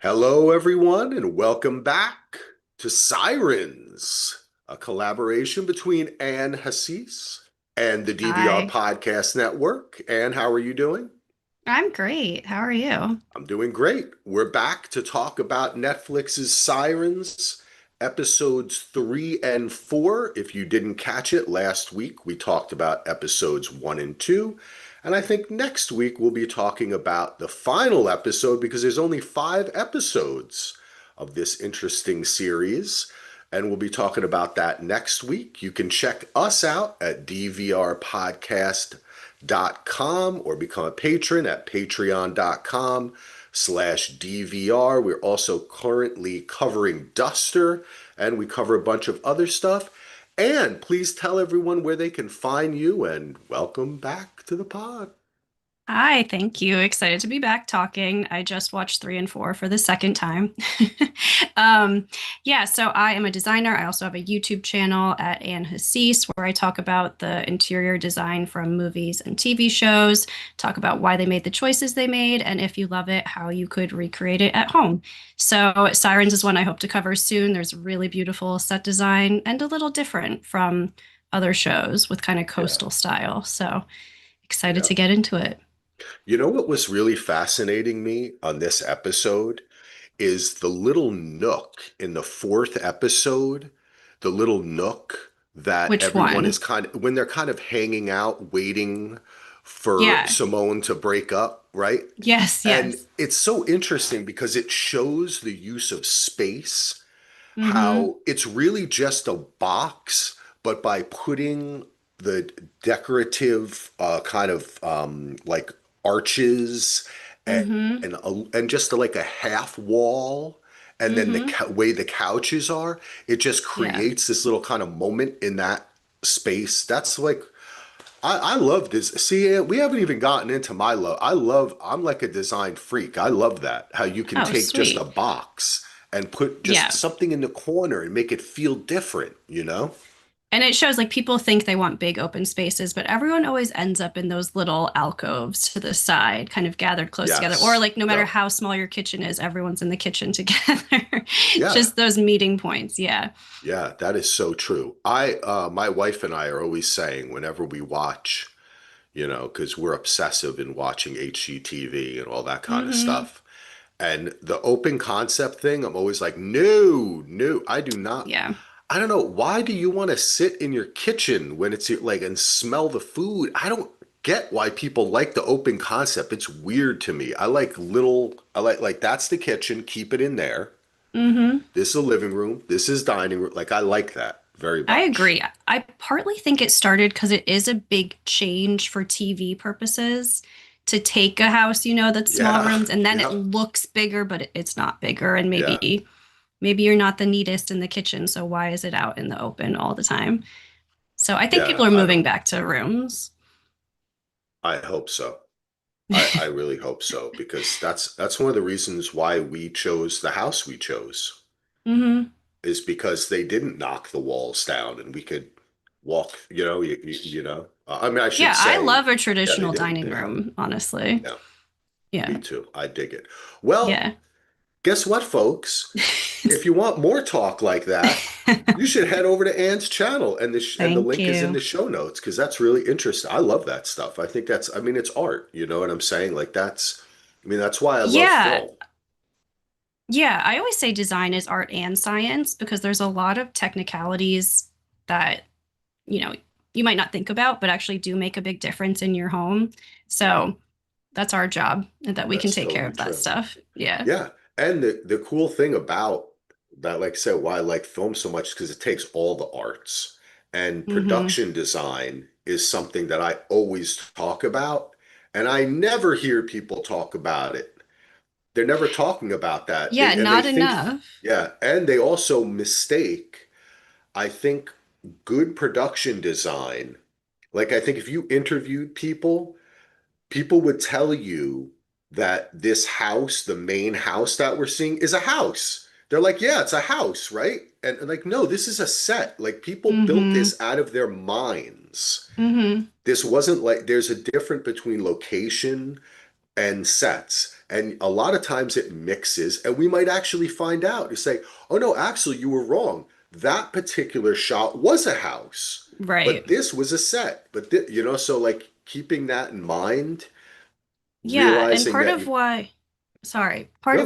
Hello, everyone, and welcome back to Sirens, a collaboration between Anne Hassis and the DVR Hi, Podcast Network. Anne, how are you doing? I'm great. How are you? I'm doing great. We're back to talk about Netflix's Sirens, episodes 3 and 4. If you didn't catch it last week, we talked about episodes 1 and 2. And I think next week we'll be talking about the final episode because there's only 5 episodes of this interesting series. And we'll be talking about that next week. You can check us out at dvrpodcast.com or become a patron at patreon.com/DVR. We're also currently covering Duster and we cover a bunch of other stuff. And please tell everyone where they can find you and welcome back to the pod. Hi, thank you. Excited to be back talking. I just watched 3 and 4 for the second time. um, yeah, so I am a designer. I also have a YouTube channel at Anne Hassis where I talk about the interior design from movies and TV shows, talk about why they made the choices they made, and if you love it, how you could recreate it at home. So Sirens is one I hope to cover soon. There's really beautiful set design and a little different from other shows with kind of Yeah, coastal style. So excited yeah. to get into it. You know what was really fascinating me on this episode is the little nook in the fourth episode, the little nook that Which everyone is one? kind of, when they're kind of hanging out, waiting for Yeah. Simone to break up, right? Yes, And yes. it's so interesting because it shows the use of space, Mm-hmm. how it's really just a box, but by putting the decorative kind of like arches and Mm-hmm. and just like a half wall, and then the Mm-hmm. way the couches are, it just Yeah. creates this little kind of moment in that space. That's like I love this. See, we haven't even gotten into my love. I'm like a design freak. I love that. How you can Oh, take just a sweet. box and put just Yeah. something in the corner and make it feel different, you know? And it shows like people think they want big open spaces, but everyone always ends up in those little alcoves to the side, kind of gathered close together. Or Yes. like no matter Yep. how small your kitchen is, everyone's in the kitchen together. Yeah. Just those meeting points. Yeah. Yeah, that is so true. My wife and I are always saying whenever we watch, because we're obsessive in watching HGTV and all that kind of Mm-hmm. stuff. And the open concept thing, I'm always like, no, no, I do not. Yeah. I don't know. Why do you want to sit in your kitchen when it's like and smell the food? I don't get why people like the open concept. It's weird to me. I like that's the kitchen, keep it in there. Mm-hmm. This is a living room. This is dining room. Like I like that very I much. agree. I partly think it started because it is a big change for TV purposes to take a house, that's small Yeah. rooms and then it Yeah. looks bigger, but it's not bigger. And Yeah. maybe you're not the neatest in the kitchen, so why is it out in the open all the time? So I think people Yeah. are I moving don't back to rooms. I hope so. I really hope so because that's one of the reasons why we chose the house we chose Hmm. is because they didn't knock the walls down and we could walk, I mean, I should Yeah, I say, love a yeah, they traditional didn't. dining room, honestly. Yeah, Yeah. me too. I dig it. Well, Yeah. guess what, folks? If you want more talk like that, you should head over to Ann's channel and the Thank link is in you. the show notes because that's really interesting. I love that stuff. I mean, it's art, you know what I'm saying? I mean, that's why I love Yeah, film. Yeah, I always say design is art and science because there's a lot of technicalities that, you know, you might not think about, but actually do make a big difference in your home. So that's our job, that we can That's take care totally of that true. stuff. Yeah. Yeah. And the cool thing about that, like I said, why I like film so much is because it takes all the arts. And Hmm. production design is something that I always talk about. And I never hear people talk about it. They're never talking about that. Yeah, They not think, enough. yeah, and they also mistake, I think, good production design. Like I think if you interviewed people, people would tell you that this house, the main house that we're seeing, is a house. They're like, yeah, it's a house, right? And like, no, this is a set. Like people built Hmm. this out of their minds. Hmm. This wasn't like there's a difference between location and sets. And a lot of times it mixes, and we might actually find out. You say, oh no, actually, you were wrong. That particular shot was a house, Right. but this was a set. But, so like keeping that in mind, Yeah, and realizing that you, part no, of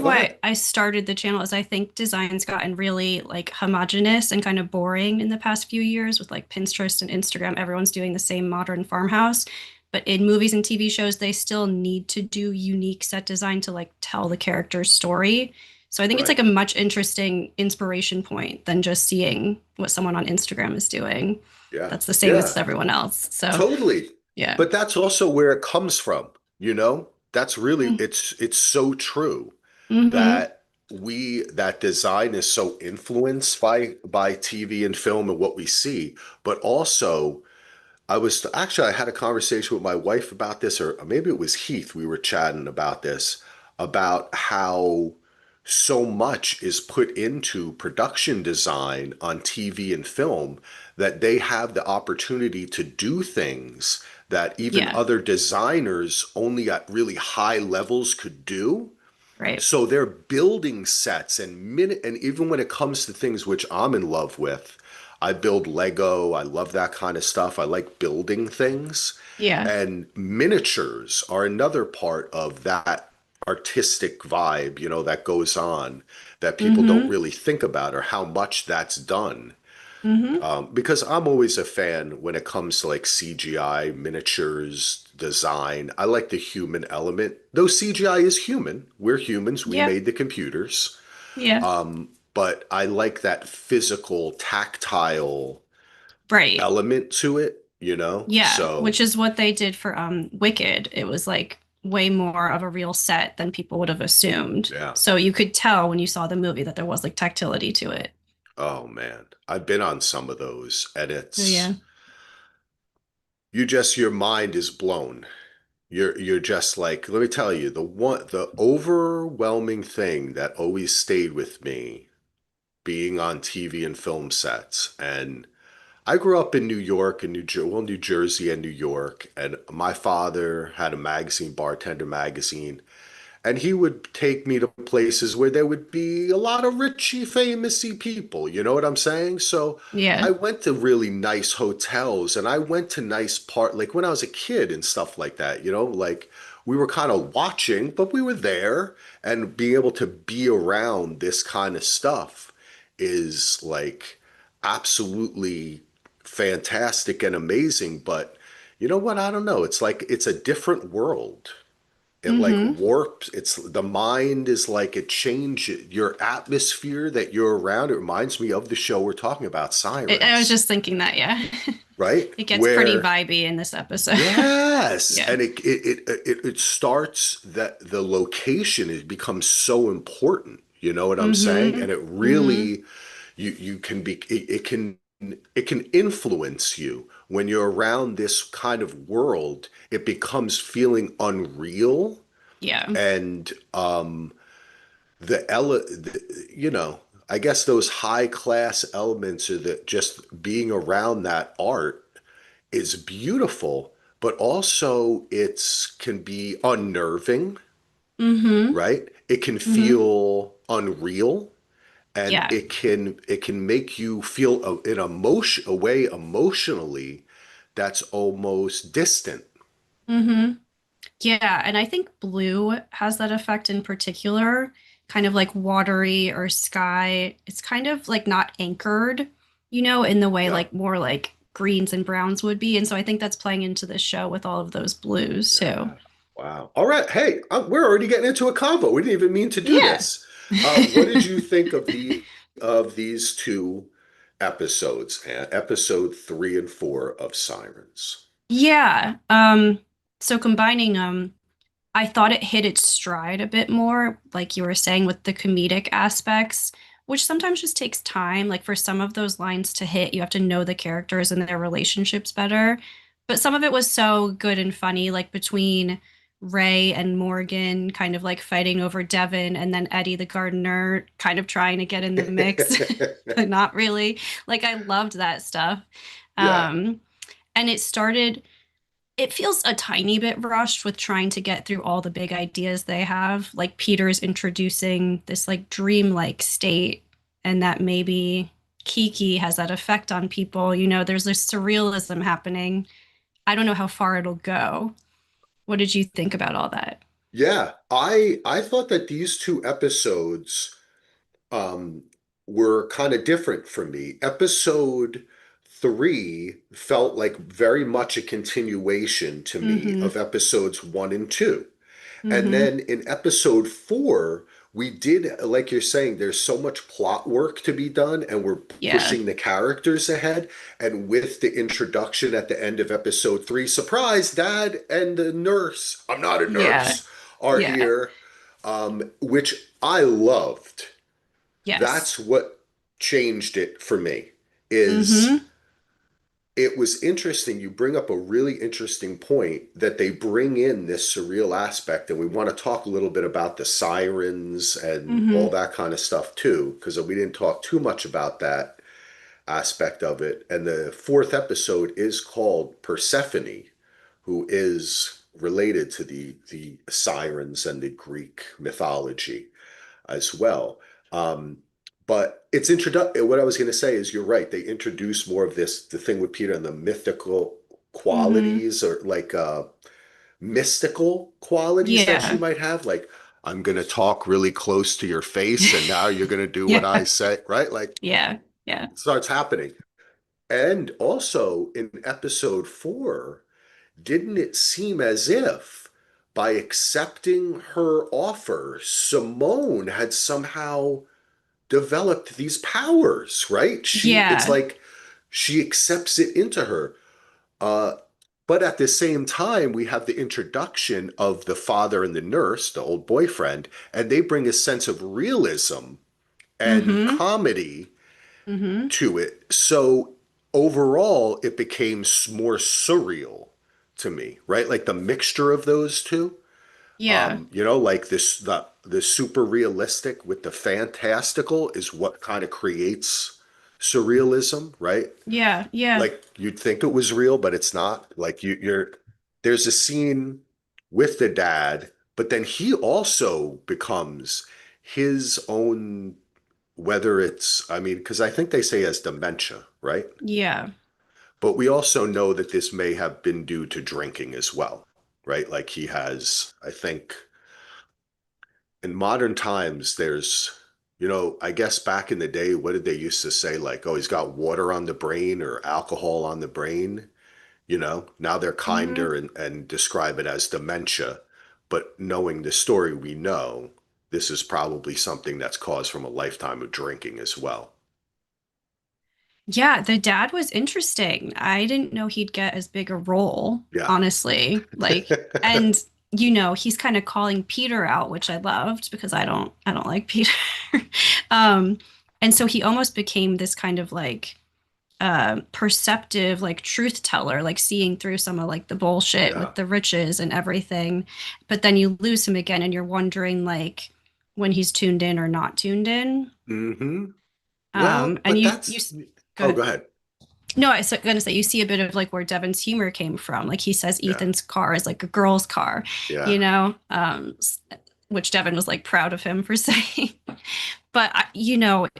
go ahead. why I started the channel is I think design's gotten really like homogenous and kind of boring in the past few years with like Pinterest and Instagram. Everyone's doing the same modern farmhouse. But in movies and TV shows, they still need to do unique set design to like tell the character's story. So I think it's like Right. a much interesting inspiration point than just seeing what someone on Instagram is doing. Yeah. That's the same Yeah. as everyone else. So Totally. yeah. But that's also where it comes from, you know? That's really it's so true Mm-hmm. that that design is so influenced by TV and film and what we see, but also I had a conversation with my wife about this, or maybe it was Heath. We were chatting about this, about how so much is put into production design on TV and film that they have the opportunity to do things that even Yeah. other designers only at really high levels could do. Right. So they're building sets and even when it comes to things which I'm in love with, I build Lego, I love that kind of stuff. I like building things. Yeah. And miniatures are another part of that artistic vibe, that goes on that people don't Mm-hmm. really think about or how much that's done. Mm-hmm. Because I'm always a fan when it comes to like CGI, miniatures, design. I like the human element. Though CGI is human, we're humans, we Yeah. made the computers. Yeah. But I like that physical, tactile Right. element to it. Yeah. So, Which is what they did for Wicked. It was like way more of a real set than people would have assumed. yeah. So you could tell when you saw the movie that there was like tactility to it. Oh man, I've been on some of those, and So yeah. your mind is blown. You're just like, let me tell you, the overwhelming thing that always stayed with me being on TV and film sets. And I grew up in New York and New Jersey and New York, and my father had a magazine, Bartender Magazine, and he would take me to places where there would be a lot of richy, famousy people. You know what I'm saying? So Yeah. I went to really nice hotels and I went to nice like when I was a kid and stuff like that, like we were kind of watching, but we were there and being able to be around this kind of stuff is like absolutely fantastic and amazing. But you know what? I don't know. It's like it's a different world. It like Mm-hmm. warps. It's the mind is like it changes your atmosphere that you're around. It reminds me of the show we're talking about, I was Sirens, just thinking that, yeah. right? It gets pretty Where vibey in this episode. yes, Yeah. and it starts that the location it becomes so important. You know what I'm saying? Mm-hmm. And it Mm-hmm. really you can be it can influence you when you're around this kind of world. It becomes feeling unreal Yeah. and the ele I guess those high class elements are that just being around that art is beautiful, but also it's can be unnerving, Mm-hmm. right? It can Mm-hmm. feel unreal and Yeah. it can make you feel a way emotionally that's almost distant. Mm-hmm. Yeah, and I think blue has that effect in particular, kind of like watery or sky. It's kind of like not anchored, in the way Yeah. like more like greens and browns would be. And so I think that's playing into the show with all of those blues too. Yeah. Wow. All right. Hey, we're already getting into a convo. We didn't even mean to do Yeah. this. What did you think of these two episodes, episode 3 and 4 of Sirens? Yeah. So combining I thought it hit its stride a bit more, like you were saying, with the comedic aspects, which sometimes just takes time. Like for some of those lines to hit, you have to know the characters and their relationships better. But some of it was so good and funny, like between Ray and Morgan kind of like fighting over Devin, and then Eddie the gardener kind of trying to get in the mix, but not really. Like I loved that stuff. Yeah. Um, and it feels a tiny bit rushed with trying to get through all the big ideas they have. Like Peter's introducing this like dreamlike state, and that maybe Kiki has that effect on people. There's this surrealism happening. I don't know how far it'll go. What did you think about all that? Yeah, I thought that these two episodes um, were kind of different for me. Episode three felt like very much a continuation to me Mm-hmm. of episodes one and two. And Mm-hmm. then in episode four, we did, like you're saying, there's so much plot work to be done, and we're Yeah. pushing the characters ahead. And with the introduction at the end of episode three, surprise, dad and the nurse, I'm not a Yeah. nurse, are Yeah. here, which I loved. Yes. That's what changed it for me, is Mm-hmm. it was interesting. You bring up a really interesting point that they bring in this surreal aspect, and we want to talk a little bit about the sirens and all Mm-hmm. that kind of stuff too, because we didn't talk too much about that aspect of it. And the fourth episode is called Persephone, who is related to the sirens and the Greek mythology as well. Um, but it's introduct. What I was going to say is, you're right. They introduce more of this, the thing with Peter and the mythical Mm-hmm. qualities, or like mystical qualities that she Yeah. might have. Like, I'm going to talk really close to your face, and now you're going to do what I Yeah. say, right? Like, Yeah. Yeah. it starts happening. And also in episode four, didn't it seem as if by accepting her offer, Simone had somehow developed these powers, right? It's Yeah. like she accepts it into her. Uh, but at the same time, we have the introduction of the father and the nurse, the old boyfriend, and they bring a sense of realism and Mm-hmm. comedy Mm-hmm. to it. So overall, it became more surreal to me, right? Like the mixture of those two. Yeah. Like the super realistic with the fantastical is what kind of creates surrealism, right? Yeah. Yeah. Like you'd think it was real, but it's not. Like you're there's a scene with the dad, but then he also becomes his own, whether it's, I mean, because I think they say he has dementia, right? Yeah. But we also know that this may have been due to drinking as well, right? Like he has, I think, in modern times, I guess back in the day, what did they used to say? Like, oh, he's got water on the brain or alcohol on the brain. Now they're Mm-hmm. kinder and describe it as dementia. But knowing the story we know, this is probably something that's caused from a lifetime of drinking as well. Yeah, the dad was interesting. I didn't know he'd get as big a role, Yeah. honestly. And he's kind of calling Peter out, which I loved because I don't like Peter. Um, and so he almost became this kind of like perceptive, like truth teller, like seeing through some of like the bullshit Yeah. with the riches and everything. But then you lose him again and you're wondering like when he's tuned in or not tuned in. Hmm. Well, And but you that's, go oh, ahead. go ahead. No, I was gonna say you see a bit of like where Devin's humor came from. Like he says Yeah. Ethan's car is like a girl's car, Yeah. you know, which Devin was like proud of him for saying. But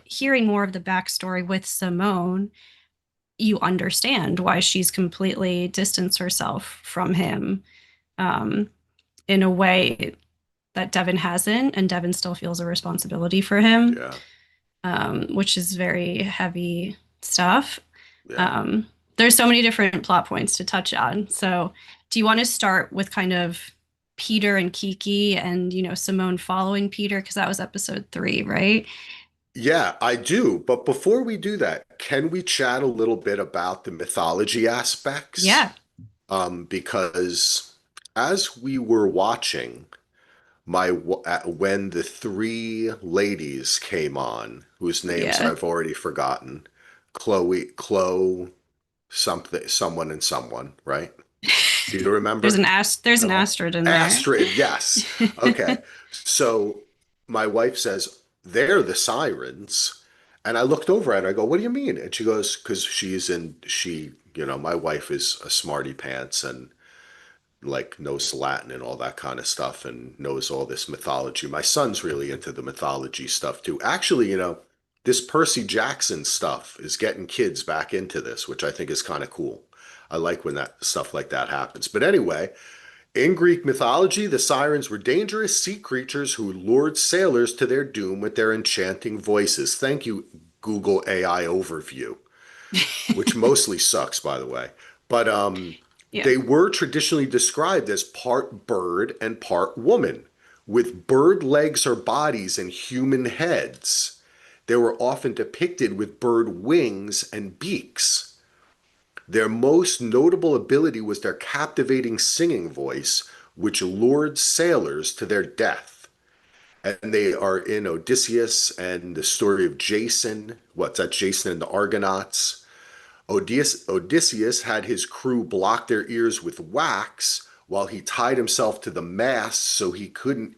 hearing more of the backstory with Simone, you understand why she's completely distanced herself from him, um, in a way that Devin hasn't, and Devin still feels a responsibility for him, Yeah. which is very heavy stuff. Yeah. Um, there's so many different plot points to touch on. So, do you want to start with kind of Peter and Kiki and, Simone following Peter? Because that was episode three, right? Yeah, I do. But before we do that, can we chat a little bit about the mythology aspects? Yeah. Because as we were watching, when the three ladies came on, whose names Yeah. I've already forgotten, Chloe, something, someone and someone, right? Do you remember? There's an No. asterisk in there. Astrid, yes. Okay. So my wife says, they're the sirens. And I looked over at her, I go, what do you mean? And she goes, because my wife is a smarty pants, and like knows Latin and all that kind of stuff and knows all this mythology. My son's really into the mythology stuff too. Actually, this Percy Jackson stuff is getting kids back into this, which I think is kind of cool. I like when that stuff like that happens. But anyway, in Greek mythology, the sirens were dangerous sea creatures who lured sailors to their doom with their enchanting voices. Thank you, Google AI overview, which mostly sucks, by the way. But Yeah. they were traditionally described as part bird and part woman, with bird legs or bodies and human heads. They were often depicted with bird wings and beaks. Their most notable ability was their captivating singing voice, which lured sailors to their death. And they are in Odysseus and the story of Jason. What's that? Jason and the Argonauts. Odysseus had his crew block their ears with wax while he tied himself to the mast so he could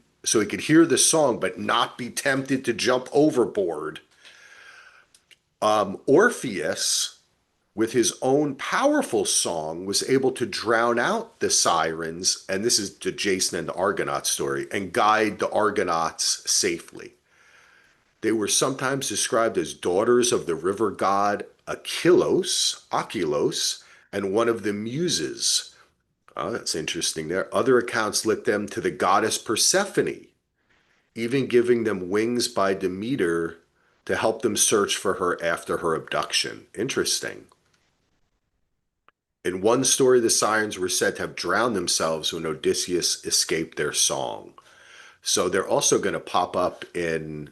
hear the song but not be tempted to jump overboard. Orpheus, with his own powerful song, was able to drown out the sirens, and this is the Jason and the Argonaut story, and guide the Argonauts safely. They were sometimes described as daughters of the river god Achelos, and one of the muses. Oh, that's interesting there. Other accounts link them to the goddess Persephone, even giving them wings by Demeter to help them search for her after her abduction. Interesting. In one story, the sirens were said to have drowned themselves when Odysseus escaped their song. So they're also going to pop up in,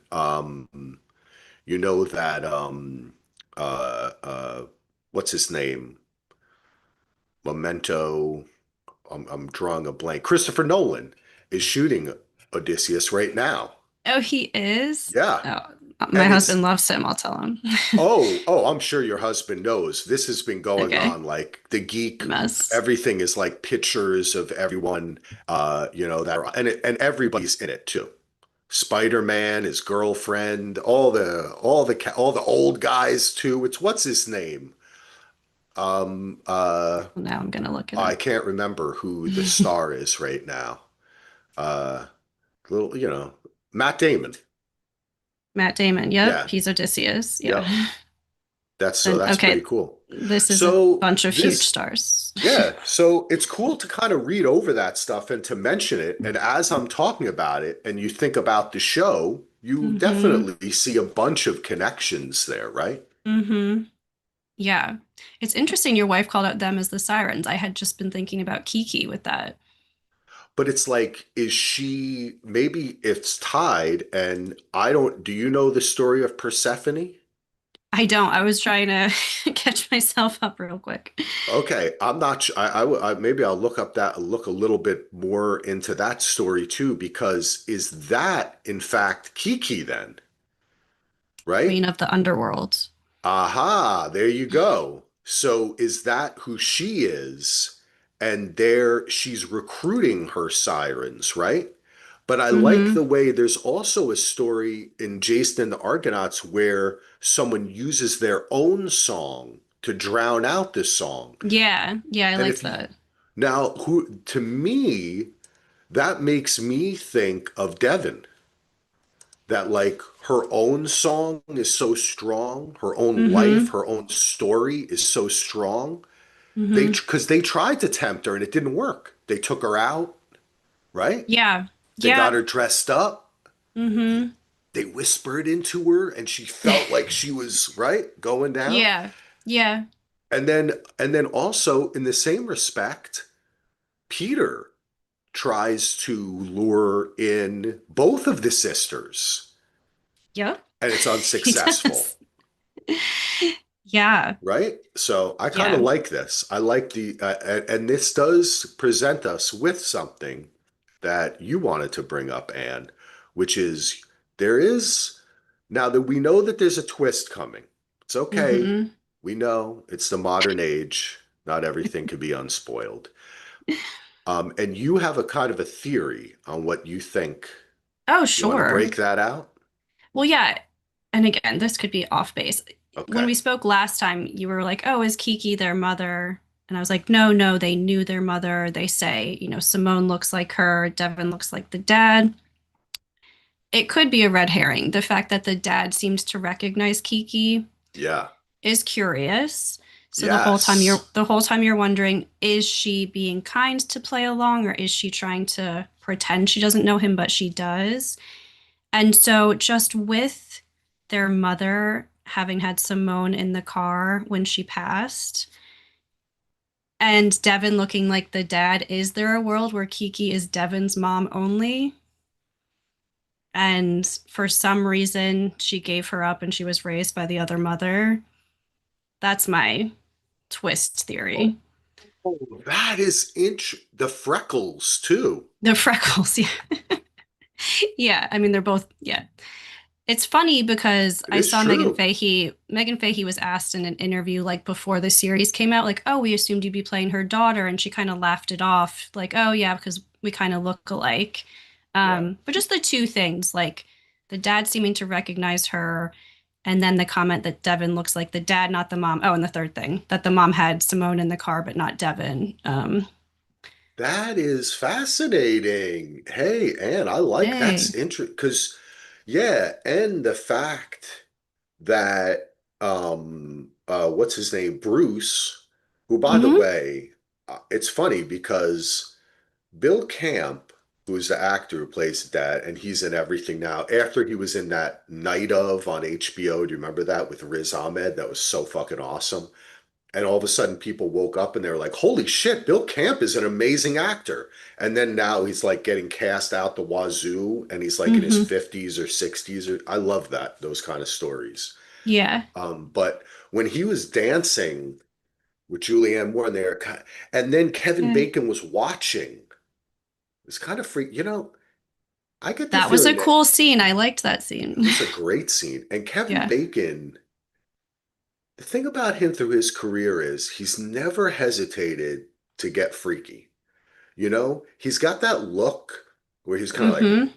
that, uh, uh, what's his name? Memento. I'm drawing a blank. Christopher Nolan is shooting Odysseus right now. Oh, he is? Yeah. Oh, my And husband it's loves him, I'll tell him. I'm sure your husband knows. This has been going Okay. on like the geek. Mess. Everything is like pictures of everyone, and everybody's in it too. Spider-Man, his girlfriend, all the old guys too. It's what's his name? Um, uh, Now I'm gonna look it I up. can't remember who the star is right now. Uh, little, Matt Damon. Matt Damon. Yep, Yeah, he's Odysseus. yep. Yeah. So And that's pretty okay, cool. this is a So bunch of huge this stars. Yeah, so it's cool to kind of read over that stuff and to mention it. And as I'm talking about it and you think about the show, you Mm-hmm. definitely see a bunch of connections there, right? Mm-hmm. Yeah. It's interesting your wife called out them as the sirens. I had just been thinking about Kiki with that. But it's like, maybe it's tied, and do you know the story of Persephone? I don't. I was trying to catch myself up real quick. Okay, I'm not. Maybe I'll look a little bit more into that story too, because is that in fact Kiki then, right? Queen of the Underworld. Aha, there you go. So is that who she is? And there she's recruiting her sirens, right? But I like Mm-hmm. the way there's also a story in Jason and the Argonauts where someone uses their own song to drown out the song. Yeah. Yeah, I And liked if you that. now who to me, that makes me think of Devon, that like her own song is so strong, her own life, Mm-hmm. her own story is so strong. Mm-hmm. Because they tried to tempt her and it didn't work. They took her out, right? Yeah. They got Yeah. her dressed up. Mm-hmm. They whispered into her and she felt like she was, right, going down. Yeah. Yeah. And then also in the same respect, Peter tries to lure in both of the sisters Yep. and it's He unsuccessful. does. Yeah. Right? So I kind of Yeah. like this. I like and this does present us with something that you wanted to bring up, Anne, which is there is, now that we know that there's a twist coming. It's okay. Mm-hmm. We know it's the modern age. Not everything can be unspoiled. And you have a kind of a theory on what you think. Oh, You want to sure. break that out? Well, yeah. And again, this could be off base. When Okay. we spoke last time, you were like, oh, is Kiki their mother? And I was like, no, no, they knew their mother. They say, Simone looks like her, Devin looks like the dad. It could be a red herring. The fact that the dad seems to recognize Kiki Yeah. is curious. So Yes. the whole time you're wondering, is she being kind to play along, or is she trying to pretend she doesn't know him but she does? And so just with their mother having had Simone in the car when she passed, and Devin looking like the dad, is there a world where Kiki is Devin's mom only? And for some reason, she gave her up and she was raised by the other mother. That's my twist theory. Oh, that is the freckles too. The freckles, yeah. Yeah, I mean, they're both, yeah. It's funny because It I is saw true. Megan Fahey was asked in an interview like before the series came out, like, oh, we assumed you'd be playing her daughter. And she kind of laughed it off, like, oh, yeah, because we kind of look alike. Yeah. But just the two things, like the dad seeming to recognize her, and then the comment that Devin looks like the dad, not the mom. Oh, and the third thing, that the mom had Simone in the car, but not Devin. That is fascinating. Hey, Anne, I like that's Hey. interesting because, yeah, and the fact that what's his name, Bruce, who by the Mm-hmm. way, it's funny because Bill Camp, who's the actor who plays the dad, and he's in everything now. After he was in that Night of on HBO, do you remember that with Riz Ahmed? That was so fucking awesome. And all of a sudden people woke up and they were like, holy shit, Bill Camp is an amazing actor. And then now he's like getting cast out the wazoo and he's like in his Mm-hmm. 50s or 60s. I love that, those kind of stories. Yeah. But when he was dancing with Julianne Moore and there, and then Kevin Yeah. Bacon was watching, it's kind of freak. I get the That was a feeling that cool scene. I liked that it scene. was a great scene. And Kevin Yeah. Bacon, the thing about him through his career is he's never hesitated to get freaky. He's got that look where he's kind of like, Mm-hmm.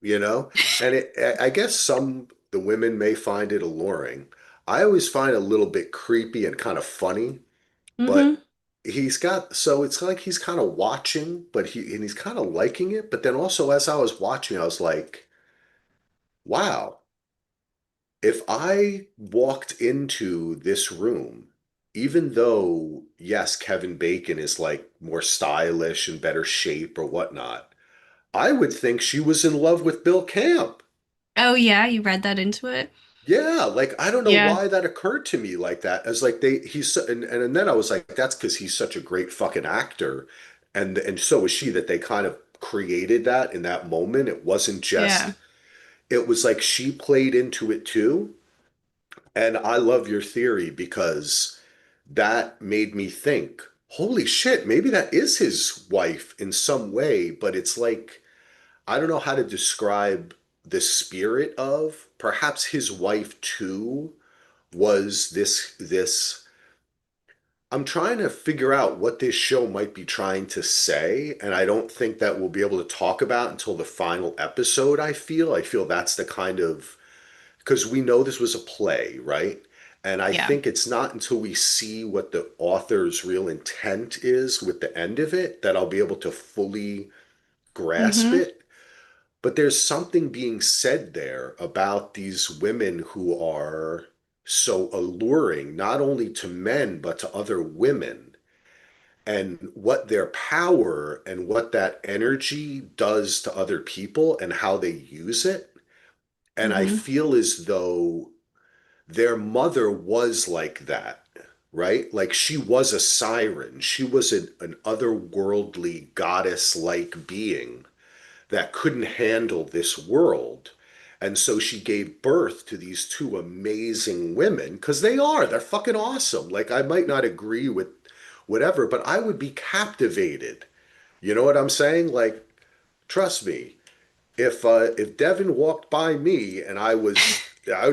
you know, and I guess the women may find it alluring. I always find it a little bit creepy and kind of funny, Mm-hmm. but so it's like he's kind of watching, and he's kind of liking it. But then also as I was watching, I was like, wow, if I walked into this room, even though, yes, Kevin Bacon is like more stylish and better shape or whatnot, I would think she was in love with Bill Camp. Oh yeah, you read that into it? Yeah, like I don't know Yeah. why that occurred to me like that. As like and then I was like, that's because he's such a great fucking actor, and so is she. That they kind of created that in that moment. It wasn't Yeah. just. It was like she played into it too. And I love your theory because that made me think, holy shit, maybe that is his wife in some way, but it's like, I don't know how to describe the spirit of perhaps his wife too was this. I'm trying to figure out what this show might be trying to say, and I don't think that we'll be able to talk about until the final episode, I feel that's the kind of because we know this was a play, right? And I Yeah. think it's not until we see what the author's real intent is with the end of it that I'll be able to fully grasp Mm-hmm. it. But there's something being said there about these women who are so alluring, not only to men, but to other women, and what their power and what that energy does to other people and how they use it. And I Mm-hmm. feel as though their mother was like that, right? Like she was a siren. She was an otherworldly goddess like being that couldn't handle this world. And so she gave birth to these two amazing women because they're fucking awesome. Like I might not agree with whatever, but I would be captivated. You know what I'm saying? Like, trust me, if Devin walked by me and I would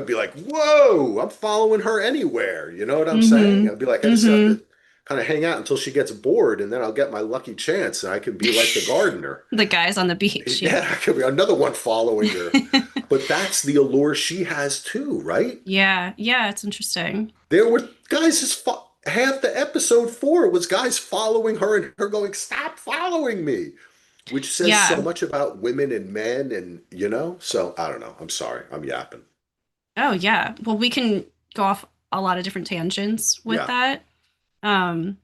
be like, whoa, I'm following her anywhere. You know what I'm saying? Mm-hmm. I'd be like, I just have Mm-hmm. to kind of hang out until she gets bored, and then I'll get my lucky chance, and I could be like the gardener. The guys on the beach, yeah. Yeah, I could be another one following her. But that's the allure she has too, right? Yeah. Yeah, it's interesting. There were guys as far. half the episode 4 was guys following her and her going, "Stop following me," which says so Yeah. much about women and men, and So I don't know. I'm sorry, I'm yapping. Oh, yeah. Well, we can go off a lot of different tangents with Yeah, that. Um,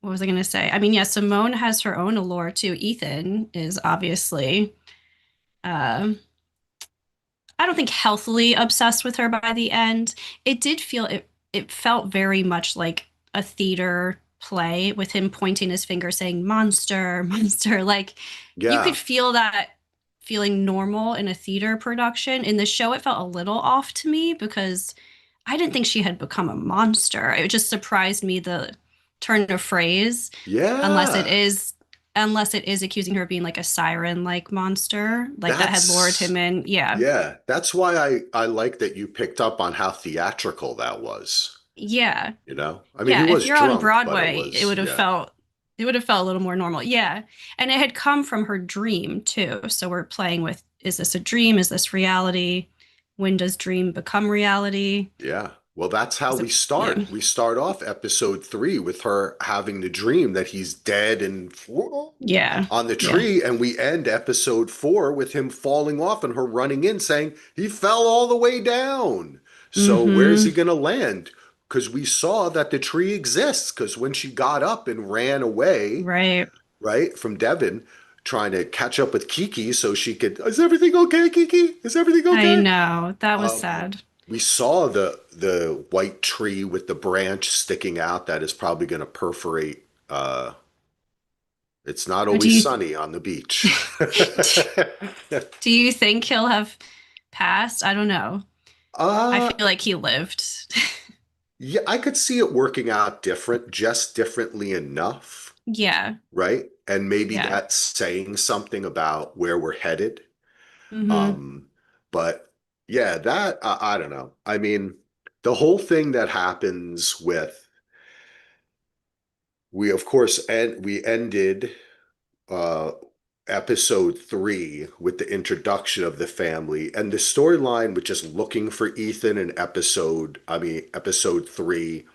what was I going to say? I mean, yeah, Simone has her own allure too. Ethan is obviously, uh, I don't think healthily obsessed with her by the end. It felt very much like a theater play with him pointing his finger saying monster, monster. Like you could yeah, feel that feeling normal in a theater production. In the show, it felt a little off to me because I didn't think she had become a monster. It just surprised me the turn of phrase, unless it yeah. is unless it is accusing her of being like a siren like monster, like that had lured him That's in. Yeah. Yeah, that's why I like that you picked up on how theatrical that was. Yeah. I mean, he Yeah, if was you're on drunk, but Broadway, yeah, it would have felt a little more normal. Yeah. And it had come from her dream too. So we're playing with, is this a dream? Is this reality? When does dream become reality? yeah. Well, that's how Is we it, yeah. start. We start off episode 3 with her having the dream that he's dead and Yeah. on the Yeah. tree, and we end episode 4 with him falling off and her running in saying he fell all the way down. So where's he Mm-hmm. going to land? Because we saw that the tree exists. Because when she got up and ran away, Right. right, from Devon, trying to catch up with Kiki so she could, is everything okay, Kiki? Is everything I okay? know. That was Um, sad. we saw the white tree with the branch sticking out that is probably going to perforate. It's not Do always you sunny on the beach. do you think he'll have passed? I don't know. I uh, feel like he lived. yeah, I could see it working out just differently enough, Yeah. right? And maybe Yeah. that's saying something about where we're headed. Mm-hmm. Um, but yeah, that I don't know. I mean, the whole thing that happens with we of course we ended uh episode 3 with the introduction of the family and the storyline with just looking for Ethan in episode 3.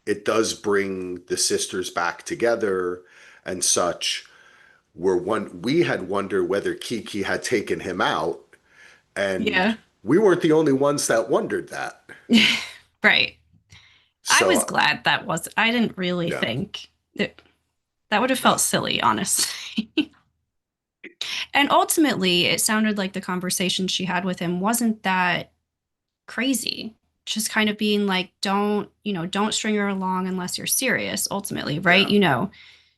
It does bring the sisters back together and such. We had wondered whether Kiki had taken him out, and Yeah. we weren't the only ones that wondered that. Right. I was So glad I didn't really yeah, think that that would have felt no, silly, honestly. And ultimately, it sounded like the conversation she had with him wasn't that crazy. Just kind of being like, don't string her along unless you're serious, ultimately, right? yeah,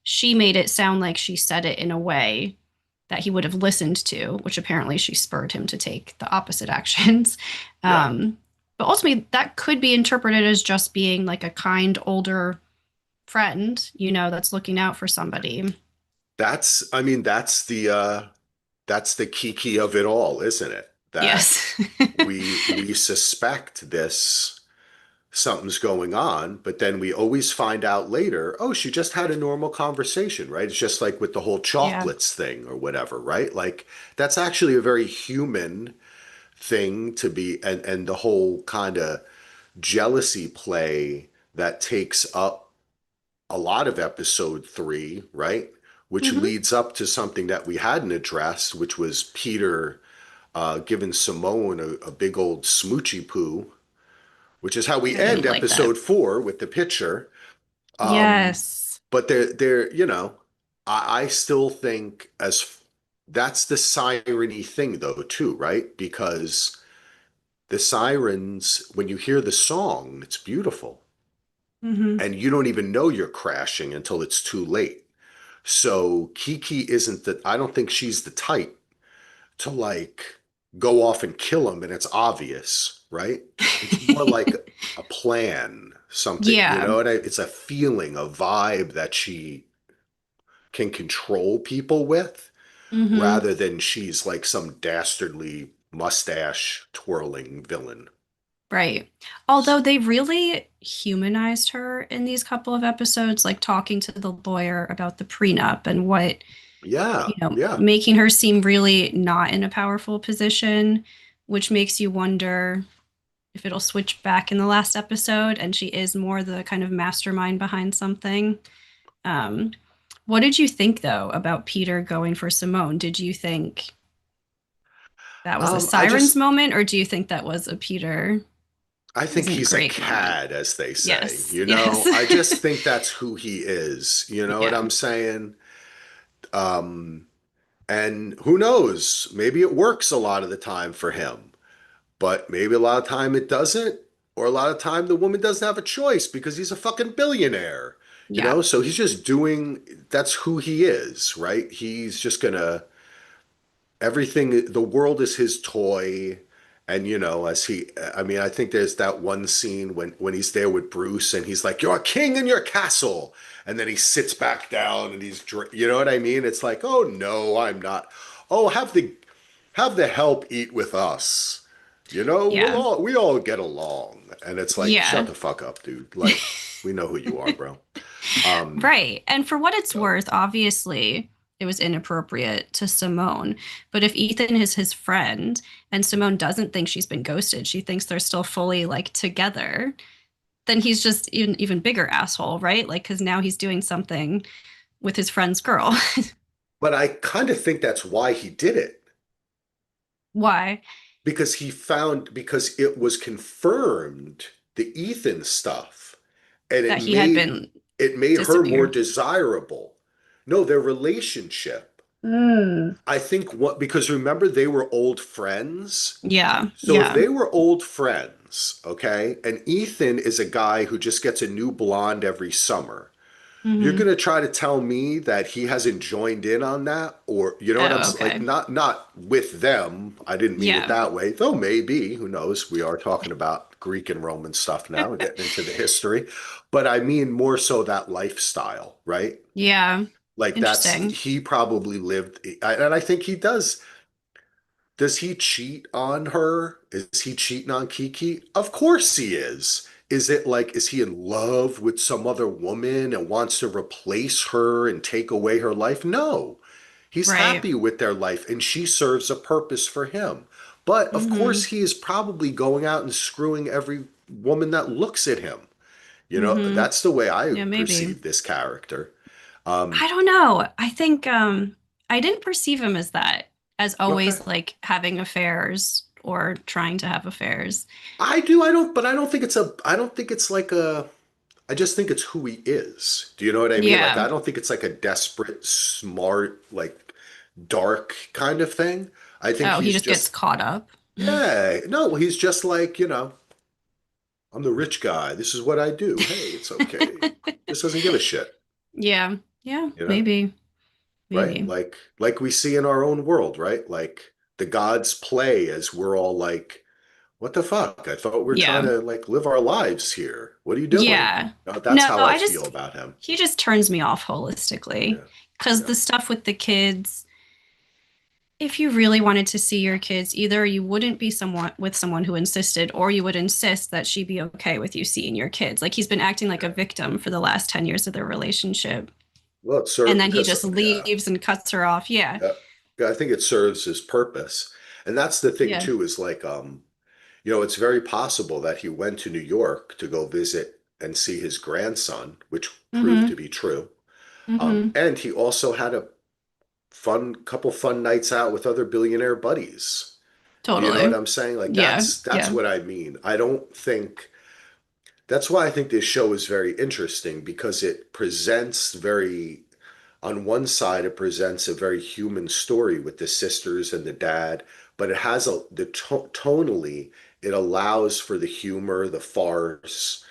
She made it sound like she said it in a way that he would have listened to, which apparently she spurred him to take the opposite actions. yeah. Um, but ultimately, that could be interpreted as just being like a kind older friend, that's looking out for somebody. I mean, that's the kiki of it all, isn't it? That Yes. we suspect this something's going on, but then we always find out later, oh, she just had a normal conversation, right? It's just like with the whole Yeah. chocolates thing or whatever, right? Like that's actually a very human thing to be, and the whole kind of jealousy play that takes up a lot of episode 3, right? Which Hmm. leads up to something that we hadn't addressed, which was Peter giving Simone a big old smoochy poo, which is how we I didn't end like that. episode 4 with the picture. Um, Yes. but I still think that's the siren-y thing though, too, right? Because the sirens, when you hear the song, it's beautiful. Hmm. And you don't even know you're crashing until it's too late. So Kiki isn't I don't think she's the type to like go off and kill him and it's obvious, right? It's more like a plan, something, Yeah. it's a feeling, a vibe that she can control people with Hmm. rather than she's like some dastardly mustache twirling villain. Right. Although they really humanized her in these couple of episodes, like talking to the lawyer about the prenup and what, Yeah, yeah. making her seem really not in a powerful position, which makes you wonder, if it'll switch back in the last episode, and she is more the kind of mastermind behind something. Um, what did you think though about Peter going for Simone? Did you think that was a I Sirens just moment, or do you think that was a Peter I think isn't he's a great moment? cad, as they say. Yes, yes. I just think that's who he is. You know what Yeah, I'm saying? Um, and who knows? Maybe it works a lot of the time for him, but maybe a lot of time it doesn't, or a lot of time the woman doesn't have a choice because he's a fucking billionaire. yeah, So he's just doing, that's who he is, right? He's just gonna everything, the world is his toy. And as he, I mean, I think there's that one scene when he's there with Bruce and he's like, "You're a king in your castle," and then he sits back down and you know what I mean? It's like, "Oh no, I'm not. Oh, have the help eat with us. yeah, We all get along." And it's like, shut yeah. the fuck up, dude. Like, we know who you are, bro. Um, Right. And for what it's so, worth, obviously it was inappropriate to Simone. But if Ethan is his friend and Simone doesn't think she's been ghosted, she thinks they're still fully like together, then he's just even bigger asshole, right? Like, because now he's doing something with his friend's girl. but I kind of think that's why he did it. Why? Because it was confirmed, the Ethan stuff, and That he had been it made her more disappeared. desirable. No, their relationship. Mm. I think what because remember they were old friends. Yeah, So if yeah. they were old friends, okay, and Ethan is a guy who just gets a new blonde every summer, you're Hmm. going to try to tell me that he hasn't joined in on that, or you know what I'm Oh, like, okay. not with them. I didn't mean it Yeah. that way, though maybe, who knows? We are talking about Greek and Roman stuff now and getting into the history, but I mean more so that lifestyle, right? Yeah. Like Interesting. he probably lived, and I think he does. Does he cheat on her? Is he cheating on Kiki? Of course he is. Is it like, is he in love with some other woman and wants to replace her and take away her life? No. He's Right. happy with their life and she serves a purpose for him. But of course, Hmm. he is probably going out and screwing every woman that looks at him. Hmm. That's the way I Yeah, maybe. perceive this character. Um, I don't know. I think I didn't perceive him as that, as okay. always like having affairs or trying to have affairs. I do. But I don't think it's like I just think it's who he is. Do you know what I mean? Like, Yeah. I don't think it's like a desperate, smart, like dark kind of thing. I think Oh, he he's just gets just, caught up. yeah, no, he's just like, I'm the rich guy. This is what I do. Hey, it's okay. Just doesn't give a shit, Yeah. Yeah, you know? maybe. Right? Maybe. Like we see in our own world, right? Like the gods play as we're all like, what the fuck? I thought we are trying Yeah. to like live our lives here. What are you doing? Yeah. That's No, how I I feel just about him. he just turns me off holistically. Yeah. Because Yeah. the stuff with the kids, if you really wanted to see your kids, either you wouldn't be someone with someone who insisted, or you would insist that she be okay with you seeing your kids. Like he's been acting like a Yeah. victim for the last 10 years of their relationship. Well, it And served then he because just yeah, leaves and cuts her off. Yeah. yeah, yeah, I think it serves his purpose, and that's the thing Yeah. too. Is like, it's very possible that he went to New York to go visit and see his grandson, which proved to Mm-hmm. be true. Mm-hmm. And he also had a couple fun nights out with other billionaire buddies. Do you know what Totally. I'm saying? Like Yeah. that's Yeah. what I mean. I don't think that's why I think this show is very interesting because it presents very on one side, it presents a very human story with the sisters and the dad, but it has tonally, it allows for the humor, the farce,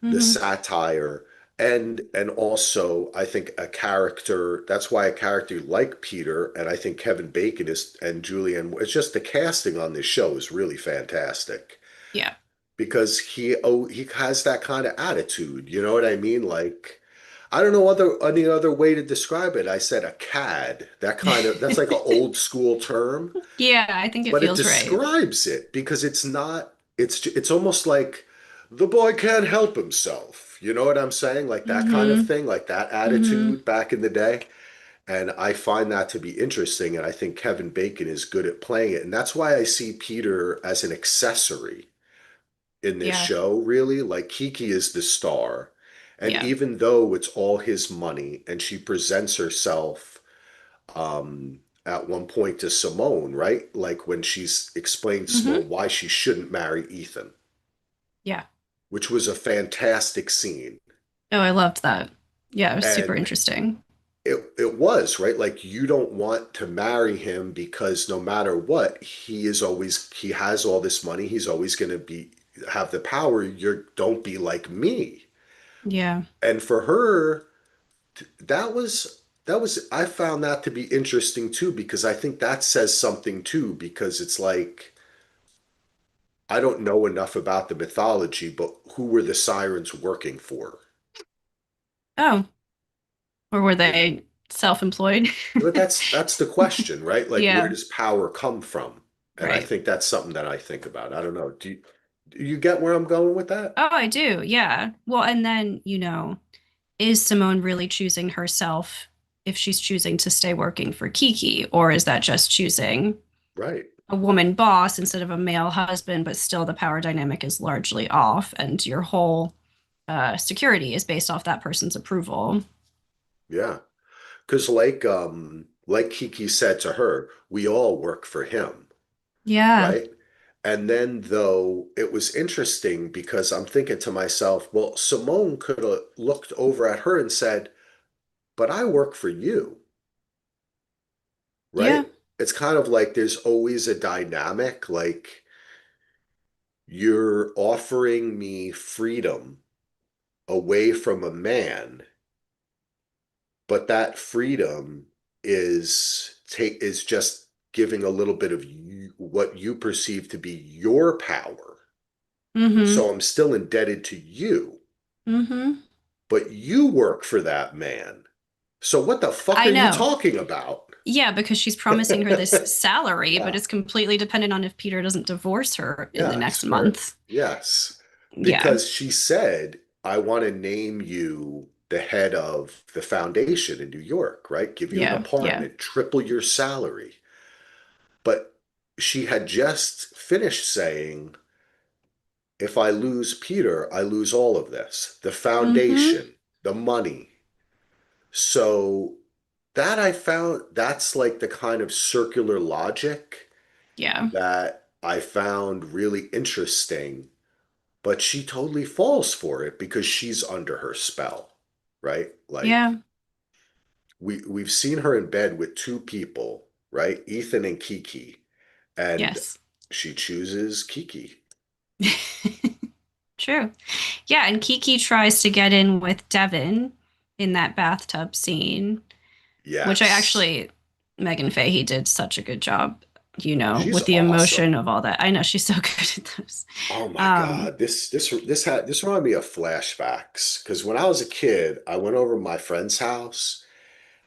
the Mm-hmm. satire, and also I think a character. That's why a character like Peter and I think Kevin Bacon is and Julianne. It's just the casting on this show is really fantastic Yeah. because he has that kind of attitude. You know what I mean? Like I don't know any other way to describe it. I said a cad. That's like an old school term, Yeah, I think it but it feels right. describes it because it's not. It's almost like the boy can't help himself. You know what I'm saying? Like that kind of Mm-hmm. thing, like that Mm-hmm. attitude back in the day. And I find that to be interesting. And I think Kevin Bacon is good at playing it. And that's why I see Peter as an accessory. in this Yeah. show, really. Like Kiki is the star. And Yeah. even though it's all his money and she presents herself at one point to Simone, right? Like when she's explained to Hmm. Simone why she shouldn't marry Ethan, Yeah. which was a fantastic scene. Oh, I loved that. Yeah, it was super And interesting. it was, right? Like you don't want to marry him because no matter what, he has all this money, he's always gonna be have the power. You don't be like me. Yeah. And for her, that was I found that to be interesting too, because I think that says something too, because it's like I don't know enough about the mythology, but who were the sirens working for? Oh, or were You know, they self-employed? but that's the question, right? Like, where Yeah, does power come from? And I right. think that's something that I think about. I don't know. Do you get where I'm going with that? Oh, I do. Yeah. Well, and then, is Simone really choosing herself if she's choosing to stay working for Kiki, or is that just choosing Right. a woman boss instead of a male husband, but still the power dynamic is largely off, and your whole security is based off that person's approval? Yeah. Because like Kiki said to her, we all work for him, Yeah. right? And then though it was interesting because I'm thinking to myself, well, Simone could have looked over at her and said, but I work for you, Yeah. right? It's kind of like there's always a dynamic, like you're offering me freedom away from a man, but that freedom is just giving a little bit of what you perceive to be your power. Mm-hmm. So I'm still indebted to you, Mm-hmm. but you work for that man. So what the fuck I are you know. talking about? Yeah, because she's promising her this salary, but Yeah. it's completely dependent on if Peter doesn't divorce her in the next Yes, or month. yes, Yeah. because she said, I want to name you the head of the foundation in New York, right? Give you an Yeah. Yeah. apartment, triple your salary. But she had just finished saying, if I lose Peter, I lose all of this, the Mm-hmm. foundation, the money. So that I found that's like the kind of circular logic Yeah. that I found really interesting, but she totally falls for it because she's under her spell, right? Yeah. Like we've seen her in bed with two people, right? Ethan and Kiki, and Yes. she chooses Kiki. True. Yeah, and Kiki tries to get in with Devin in that bathtub scene, which I Yes. actually, Megan Fahey did such a good job, She's with the awesome. emotion of all that. I know she's so good at those. Oh my Um, God. This reminded me of flashbacks because when I was a kid, I went over to my friend's house.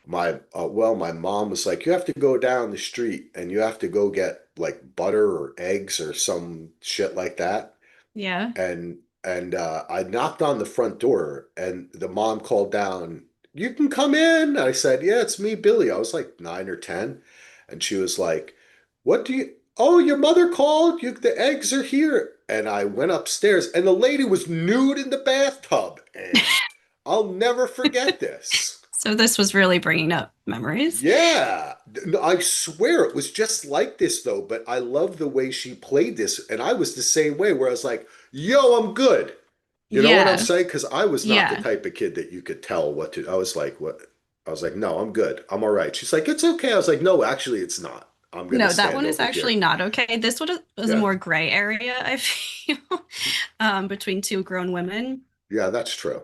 My mom was like, you have to go down the street and you have to go get like butter or eggs or some shit like that. yeah. And I knocked on the front door and the mom called down, you can come in. I said, yeah, it's me, Billy. I was like 9 or 10. And she was like, what do you, oh, your mother called you, the eggs are here. And I went upstairs and the lady was nude in the bathtub. And I'll never forget this. So this was really bringing up memories. Yeah, no, I swear it was just like this though, but I love the way she played this. And I was the same way where I was like, yo, I'm good. You know what I'm Yeah. saying? Because I was not the Yeah. type of kid that you could tell what to. I was like, what? I was like, no, I'm good. I'm all right. She's like, it's okay. I was like, no, actually, it's not. I'm gonna No, that stand one is over actually here. not okay. This one was a Yeah, more gray area, I feel, between two grown women. yeah, that's true.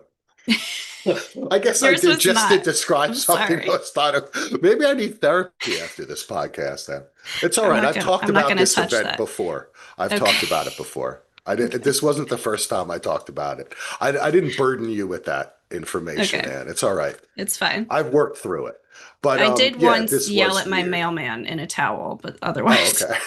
I guess I Yours did was just to not. describe I'm something I sorry. was thought of. Maybe I need therapy after this podcast then. It's all I'm right. not I've gonna talked I'm not about gonna this touch event that. before. I've Okay. talked about it before. I did, Okay. this wasn't the first time I talked about it. I didn't burden you with that information, Okay. Ann. It's all right. It's fine. I've worked through it. But I did yeah, once this yell was at my weird. mailman in a towel, but Oh, otherwise okay.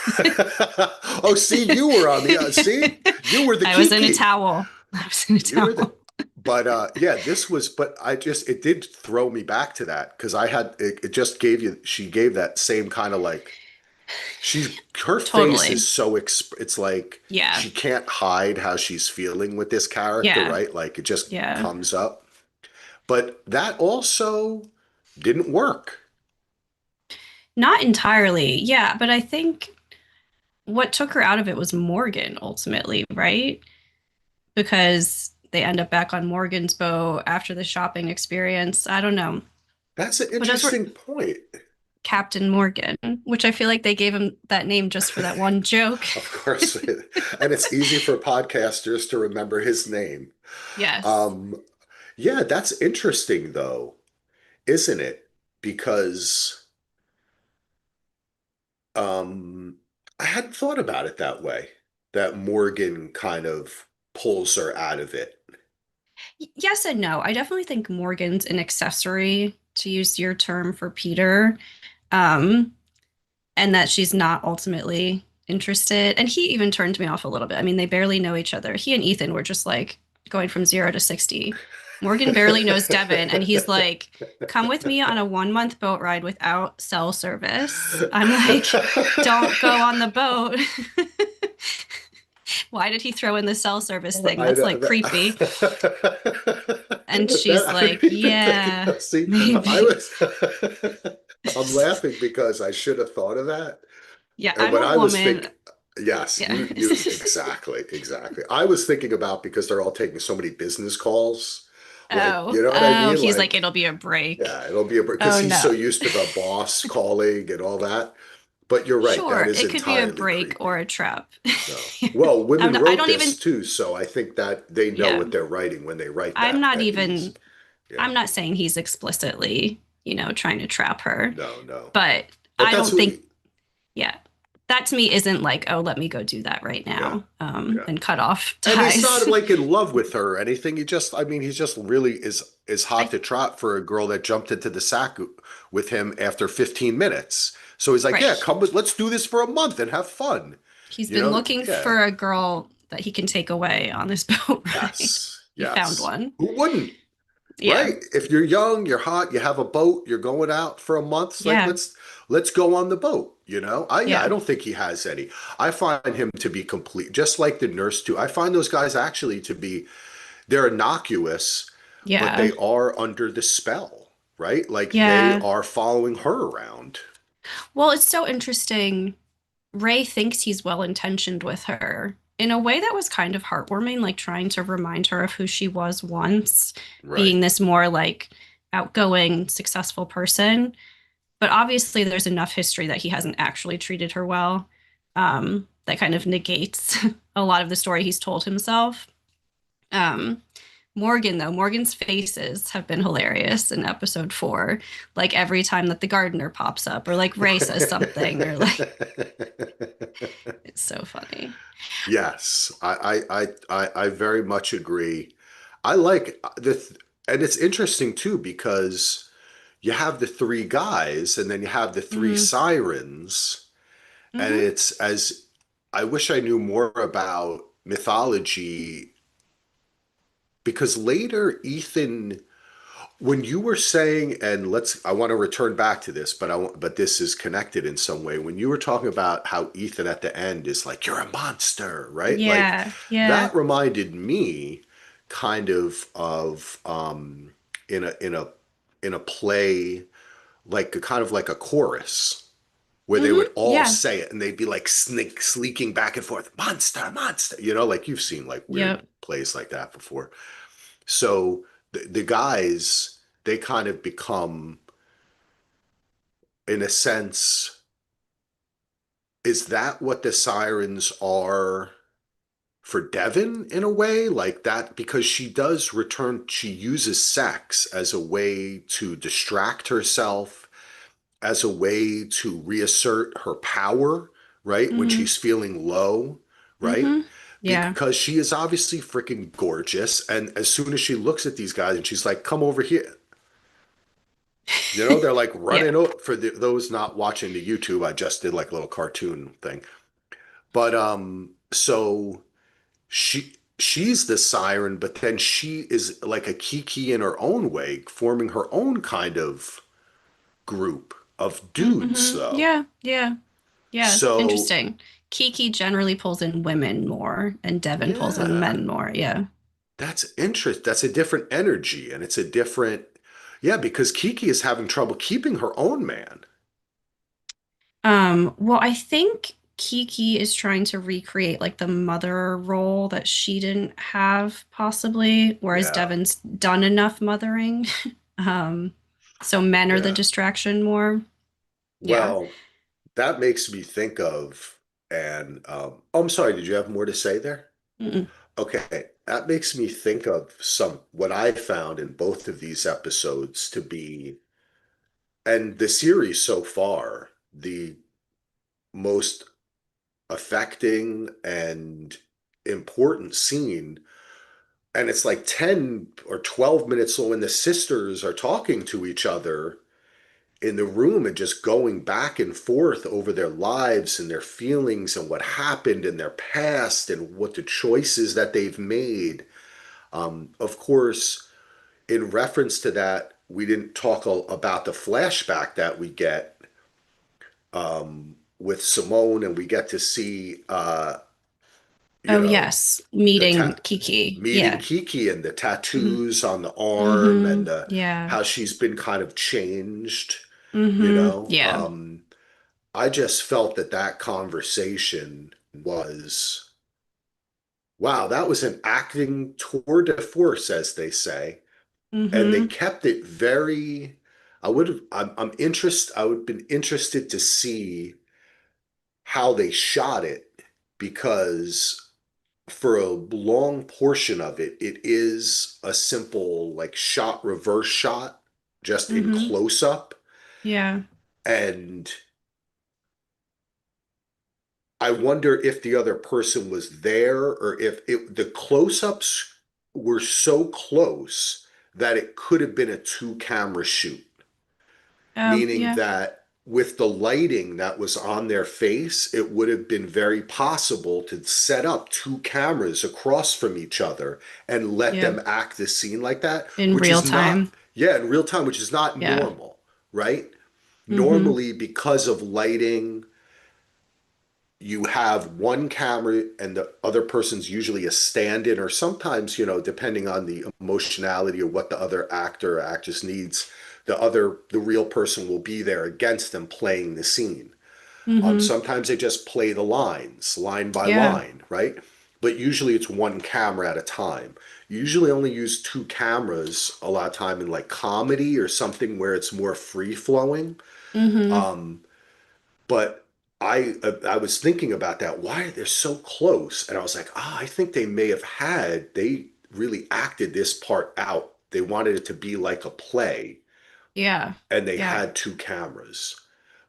Oh, see, you were on the see, you were the I was in a Kiki. towel. I was in a You were the towel. but yeah, this was but I just it did throw me back to that because I had it just gave you she gave that same kind of like her face is Totally. so it's like Yeah. she can't hide how she's feeling with this character, Yeah. right? Like it just Yeah. comes up. But that also didn't work. Not entirely. Yeah, but I think what took her out of it was Morgan ultimately, right? Because they end up back on Morgan's boat after the shopping experience. I don't know. That's an But as we're interesting point. Captain Morgan, which I feel like they gave him that name just for that one joke. Of course. And it's easy for podcasters to remember his name. Yes. Um, yeah, that's interesting though, isn't it? Because um, I hadn't thought about it that way, that Morgan kind of pulls her out of it. Yes and no. I definitely think Morgan's an accessory, to use your term, for Peter. Um, and that she's not ultimately interested. And he even turned me off a little bit. I mean, they barely know each other. He and Ethan were just like going from 0 to 60. Morgan barely knows Devin, and he's like, "Come with me on a 1 month boat ride without cell service." I'm like, "Don't go on the boat." Why did he throw in the cell service thing? I That's know like creepy. And that she's I didn't like, even think "Yeah, of. See, I maybe." was I'm laughing because I should have thought of that. Yeah, And I'm when a I was woman. thinking, yes, Yeah. you exactly, exactly. I was thinking about because they're all taking so many business calls, like, Oh, you know what I oh, mean? he's like, Like, it'll be a break. yeah, it'll be a because Oh he's so no. used to the boss calling and all that. But you're right, that Sure, is it could be a entirely break or creepy. a trap. No. Well, women I wrote don't this even, too, so I think that they know yeah, what they're writing when they write I'm that not that he's even, yeah. I'm not saying he's explicitly, trying to trap her, No, no. but But I that's don't what think, yeah, that to me isn't like, oh, let me go do that right yeah. now, Yeah. and cut off And he's ties. not like in love with her or anything. I mean, he's just really is hot I, to trot for a girl that jumped into the sack with him after 15 minutes. So he's like, yeah, right. come with, let's do this for a month and have fun. He's You been know? looking Yeah. for a girl that he can take away on this boat ride. Yes. He found Yes. one. Who wouldn't? Yeah. Right? If you're young, you're hot, you have a boat, you're going out for a month, it's like Yeah. let's go on the boat, you know? I Yeah. don't think he has any. I find him to be complete, just like the nurse too. I find those guys actually to be they're innocuous, but Yeah. they are under the spell, right? Like they Yeah. are following her around. Well, it's so interesting. Ray thinks he's well intentioned with her in a way that was kind of heartwarming, like trying to remind her of who she was once, Right. being this more like outgoing, successful person. But obviously, there's enough history that he hasn't actually treated her well. That kind of negates a lot of the story he's told himself. Um, Morgan, though, Morgan's faces have been hilarious in episode 4. Like every time that the gardener pops up, or like Ray says something, or like it's so funny. Yes, I very much agree. I like and it's interesting too because you have the three guys and then you have the three Hmm. sirens, and Hmm. it's as I wish I knew more about mythology because later Ethan when you were saying, and I want to return back to this, but this is connected in some way. When you were talking about how Ethan at the end is like, you're a monster, right? Like Yeah, yeah. that reminded me kind of in a play, like a kind of like a chorus where they Hmm. would all Yeah. say it and they'd be like sleeking back and forth, monster, monster, like you've seen like weird Yep. plays like that before. So the guys, they kind of become, in a sense, is that what the sirens are for Devon in a way? Like that, because she does return, she uses sex as a way to distract herself, as a way to reassert her power, right? When Hmm. she's feeling low, right? Hmm. Yeah. Because she is obviously freaking gorgeous. And as soon as she looks at these guys and she's like, come over here, they're like Yeah. running for those not watching the YouTube. I just did like a little cartoon thing, but so she's the siren, but then she is like a Kiki in her own way, forming her own kind of group of dudes, Hmm. though. Yeah. Yeah. Yeah, So interesting. Kiki generally pulls in women more, and Devin pulls in yeah, men more. Yeah. that's interest. That's a different energy, and it's a different, yeah, because Kiki is having trouble keeping her own man. Well, I think Kiki is trying to recreate like the mother role that she didn't have possibly, whereas Yeah, Devin's done enough mothering. Um, so men are the yeah. distraction more. Yeah. Well, that makes me think of, and oh, I'm sorry, did you have more to say there? Mm-mm. Okay, that makes me think of some what I found in both of these episodes to be, and the series so far, the most affecting and important scene. And it's like 10 or 12 minutes when the sisters are talking to each other in the room and just going back and forth over their lives and their feelings and what happened in their past and what the choices that they've made. Of course, in reference to that, we didn't talk about the flashback that we get with Simone, and we get to see, you Oh, know, yes. the Meeting Kiki. meeting Yeah. Kiki and the hmm tattoos on the arm and hmm the Yeah. how she's been kind of changed, you know. Yeah. I just felt that that conversation was, wow, that was an acting tour de force, as they say, and they hmm kept it very. I would have. I'm interested. I would have been interested to see how they shot it because for a long portion of it, it is a simple like shot reverse shot just in hmm close up. Yeah. And I wonder if the other person was there or if the close ups were so close that it could have been a two camera shoot, Oh, meaning yeah. that with the lighting that was on their face, it would have been very possible to set up two cameras across from each other and let Yeah. them act the scene like that, In which real is not, time. yeah, in real time, which is not Yeah. normal, right? hmm Normally, because of lighting, you have one camera and the other person's usually a stand-in, or sometimes, depending on the emotionality or what the other actor or actress needs, the real person will be there against them playing the scene. hmm Sometimes they just play the lines line by Yeah. line, right? But usually it's one camera at a time. You usually only use two cameras a lot of time in like comedy or something where it's more free flowing. hmm But I was thinking about that. Why they're so close? And I was like, I think they really acted this part out. They wanted it to be like a play, Yeah. and they Yeah. had two cameras.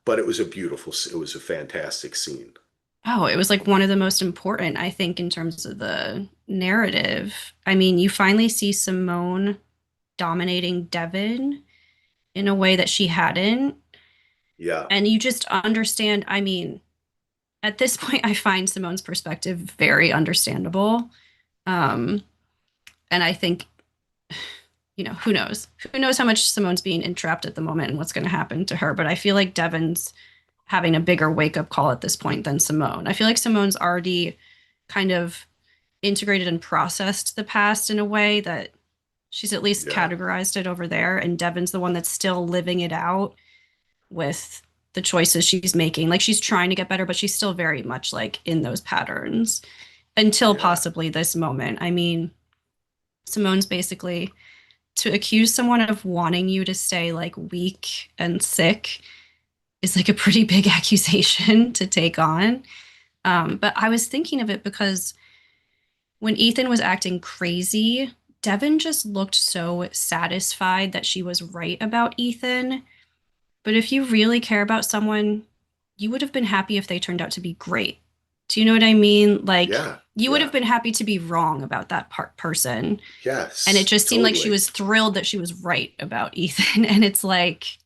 But it was a fantastic scene. Oh, it was like one of the most important, I think, in terms of the narrative. I mean, you finally see Simone dominating Devin in a way that she hadn't. Yeah, And you just understand. I mean, at this point, I find Simone's perspective very understandable. Um, and I think, who knows? Who knows how much Simone's being entrapped at the moment and what's going to happen to her. But I feel like Devin's having a bigger wake up call at this point than Simone. I feel like Simone's already kind of integrated and processed the past in a way that she's at least yeah, categorized it over there. And Devin's the one that's still living it out with the choices she's making. Like she's trying to get better, but she's still very much like in those patterns until yeah, possibly this moment. I mean, Simone's basically to accuse someone of wanting you to stay like weak and sick is like a pretty big accusation to take on. But I was thinking of it because when Ethan was acting crazy, Devin just looked so satisfied that she was right about Ethan. But if you really care about someone, you would have been happy if they turned out to be great. Do you know what I mean? Like, yeah, you would have yeah. been happy to be wrong about that person. And it Yes, just seemed like she totally. was thrilled that she was right about Ethan. And it's like,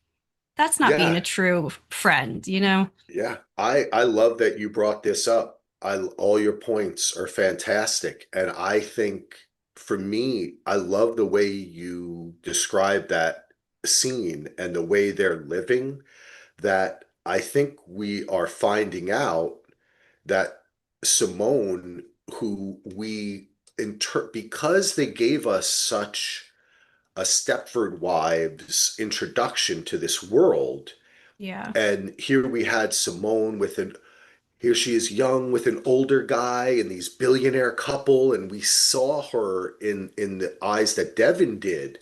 that's not being a Yeah, true friend, you know? yeah. I love that you brought this up. All your points are fantastic, and I think for me, I love the way you describe that scene and the way they're living that. I think we are finding out that Simone, who we because they gave us such a Stepford Wives introduction to this world, Yeah. and here we had Simone with an here she is young with an older guy and these billionaire couple, and we saw her in the eyes that Devin did,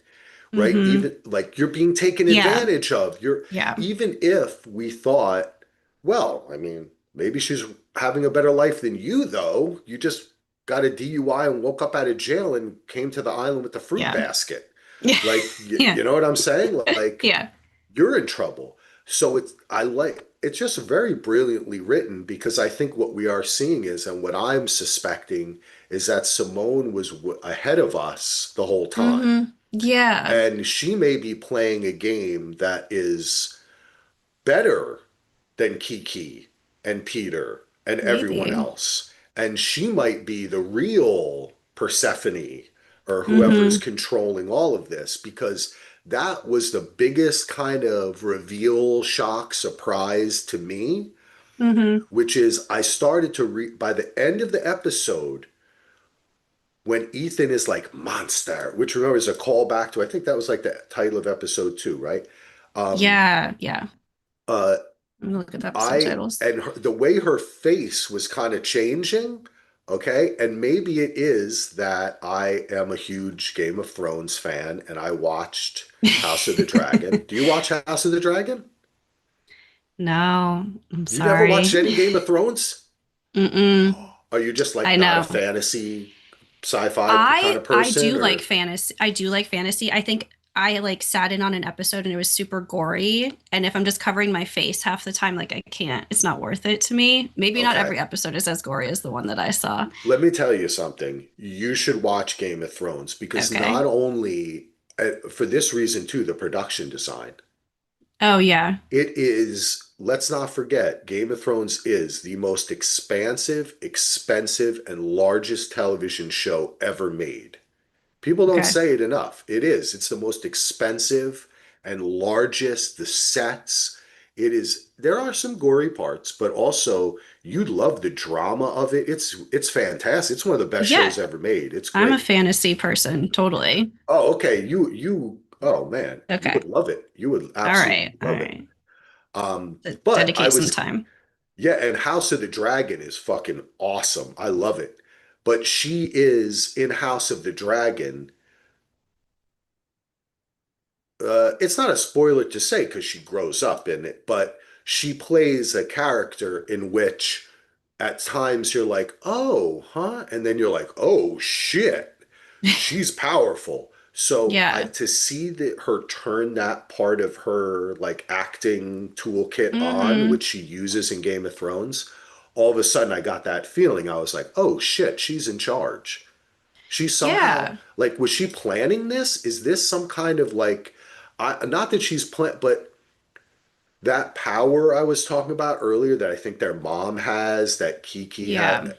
right? Mm-hmm. Even like you're being taken Yeah. advantage of. You're Yeah. even if we thought, well, I mean, maybe she's having a better life than you, though. You just got a DUI and woke up out of jail and came to the island with the fruit Yeah. basket. Yeah. Like, Yeah. you know what I'm saying? Like, Yeah. you're in trouble. So it's just very brilliantly written because I think what we are seeing is, and what I'm suspecting is that Simone was ahead of us the whole time. Mm-hmm. Yeah. And she may be playing a game that is better than Kiki and Peter and everyone Maybe. else. And she might be the real Persephone or whoever's Mm-hmm. controlling all of this because that was the biggest kind of reveal, shock, surprise to me, Mm-hmm. which is I started to read by the end of the episode when Ethan is like monster, which remember is a callback to I think that was like the title of episode 2, right? Um, Yeah. Yeah. uh, I'm gonna look at the episode I titles. and the way her face was kind of changing, okay, and maybe it is that I am a huge Game of Thrones fan and I watched House of the Dragon. Do you watch House of the Dragon? No, I'm You never watched sorry. any Game of Thrones? Mm-mm. Are you just like I not a know. fantasy sci-fi kind I of I person do like or fantasy. I do like fantasy. I think I like sat in on an episode and it was super gory. And if I'm just covering my face half the time, like I can't, it's not worth it to me. Maybe not okay. every episode is as gory as the one that I saw. Let me tell you something. You should watch Game of Thrones because Okay. not only for this reason too, the production design. Oh yeah. It is, let's not forget, Game of Thrones is the most expansive, expensive, and largest television show ever made. People don't Okay. say it enough. It is. It's the most expensive and largest, the sets. It is, there are some gory parts, but also you'd love the drama of it. It's fantastic. It's one of the best Yeah. shows ever made. It's I'm a great. fantasy person, totally. Oh, okay. You oh man, you Okay. would love it. You would All right. absolutely All love it. right. But I Dedicate some was, time. yeah, and House of the Dragon is fucking awesome. I love it. But she is in House of the Dragon. It's not a spoiler to say because she grows up in it, but she plays a character in which at times you're like, oh, huh? And then you're like, oh, shit, she's powerful. So I Yeah. to see that her turn that part of her like acting toolkit on, Mm-hmm. which she uses in Game of Thrones, all of a sudden I got that feeling. I was like, oh shit, she's in charge. She somehow Yeah. like was she planning this? Is this some kind of like not that she's but that power I was talking about earlier that I think their mom has, that Kiki Yeah. had,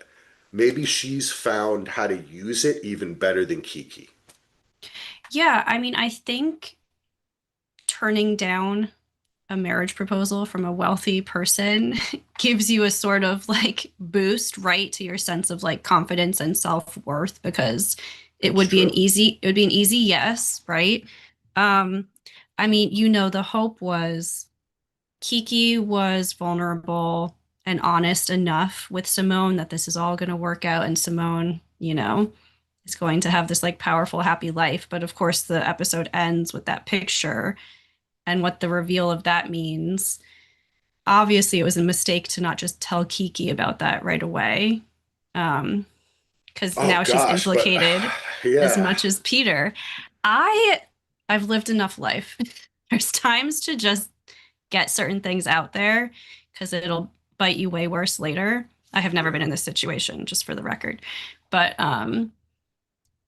maybe she's found how to use it even better than Kiki. Yeah. I mean, I think turning down a marriage proposal from a wealthy person gives you a sort of like boost right to your sense of like confidence and self-worth because It's true. it would be an easy yes, right? Um I mean, the hope was Kiki was vulnerable and honest enough with Simone that this is all going to work out and Simone, is going to have this like powerful happy life, but of course the episode ends with that picture and what the reveal of that means. Obviously, it was a mistake to not just tell Kiki about that right away, because Oh now she's gosh, but implicated as yeah. much as Peter. I I've lived enough life. There's times to just get certain things out there because it'll bite you way worse later. I have never been in this situation, just for the record. But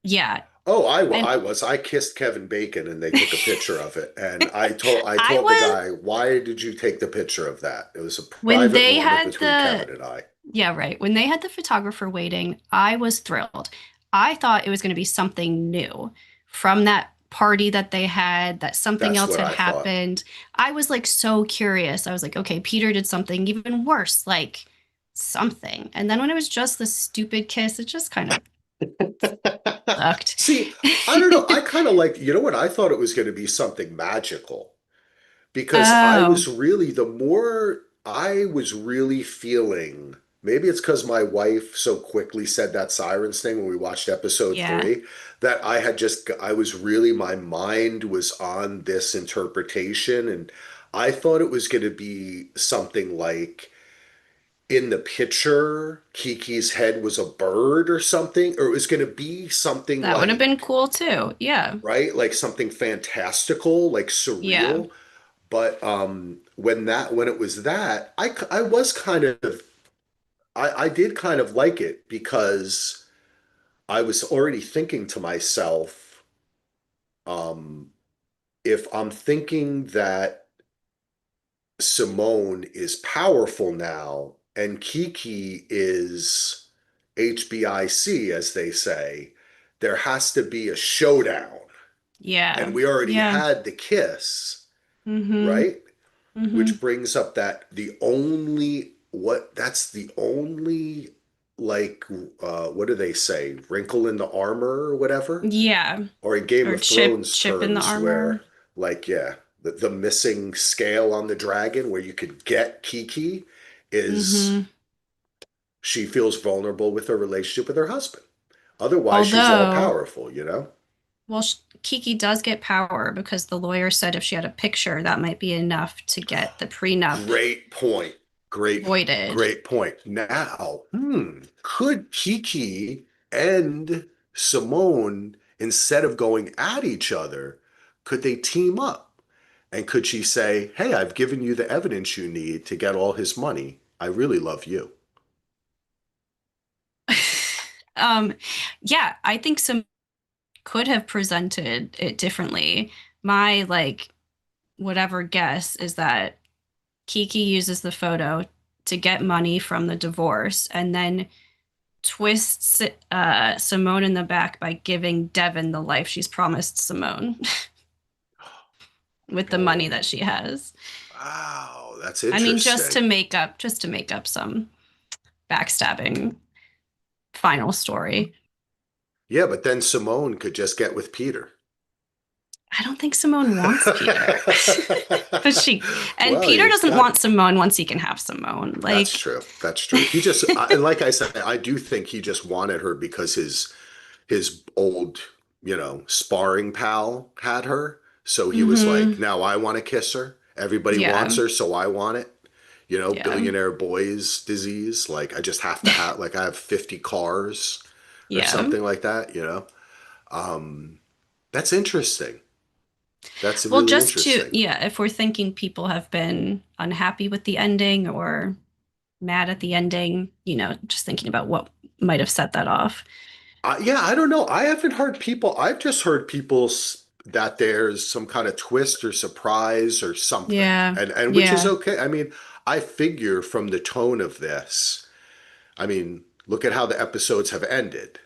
yeah, Oh, and I kissed Kevin Bacon and they took a picture of it. And I I told the was guy, "Why did you take the picture of that?" It was a when private they moment had between the Kevin and I. Yeah, right. When they had the photographer waiting, I was thrilled. I thought it was going to be something new from that party that they had, that something That's else what had I thought. happened. I was like so curious. I was like, okay, Peter did something even worse, like something. And then when it was just the stupid kiss, it just kind of sucked. See, I don't know. I kind of like, you know what? I thought it was going to be something magical because I Oh, was really, the more I was really feeling, maybe it's because my wife so quickly said that Sirens thing when we watched episode yeah, three, that I had just, I was really, my mind was on this interpretation. And I thought it was going to be something like, in the picture, Kiki's head was a bird or something, or it was going to be something that would have been like, cool too. Yeah. right, like something fantastical, like Yeah. surreal. But when it was that, I was kind of, I did kind of like it because I was already thinking to myself, um, if I'm thinking that Simone is powerful now, and Kiki is HBIC, as they say, there has to be a showdown. Yeah. And we already Yeah. had the kiss, Mm-hmm. right? Mm-hmm. Which brings up that the only, what, that's the only, like, what do they say? Wrinkle in the armor or whatever? Yeah. Or in Game Or of Thrones chip in the terms, armor. where, like, yeah, the missing scale on the dragon where you could get Kiki is Mm-hmm. she feels vulnerable with her relationship with her husband. Otherwise, she's all Although, powerful, you know? well, Kiki does get power because the lawyer said if she had a picture, that might be enough to get the prenup Great point. Great, voided. great point. Now, could Kiki and Simone, instead of going at each other, could they team up? And could she say, "Hey, I've given you the evidence you need to get all his money. I really love you." um, yeah, I think some could have presented it differently. My like whatever guess is that Kiki uses the photo to get money from the divorce and then twists Simone in the back by giving Devin the life she's promised Simone with the money that Oh, she has. wow, that's I mean, interesting. just to make up some backstabbing final story. Yeah, but then Simone could just get with Peter. I don't think Simone wants Peter. But she and Well, Peter you doesn't got, want Simone once he can have Simone. that's Like true. That's true. He just, and like I said, I do think he just wanted her because his old, sparring pal had her. So he was like, mm-hmm. now I want to kiss her. Everybody wants Yeah. her, so I want it. Yeah. Billionaire boys disease. Like I just have to have, like I have 50 cars or Yeah. something like that. Um, that's interesting. That's Well, really interesting. yeah, if we're thinking people have been unhappy with the ending or mad at the ending, just thinking about what might have set that off. Yeah, I don't know. I haven't heard people, I've just heard people that there's some kind of twist or surprise or something. Yeah. And which is Yeah. okay. I mean, I figure from the tone of this, I mean, look at how the episodes have ended.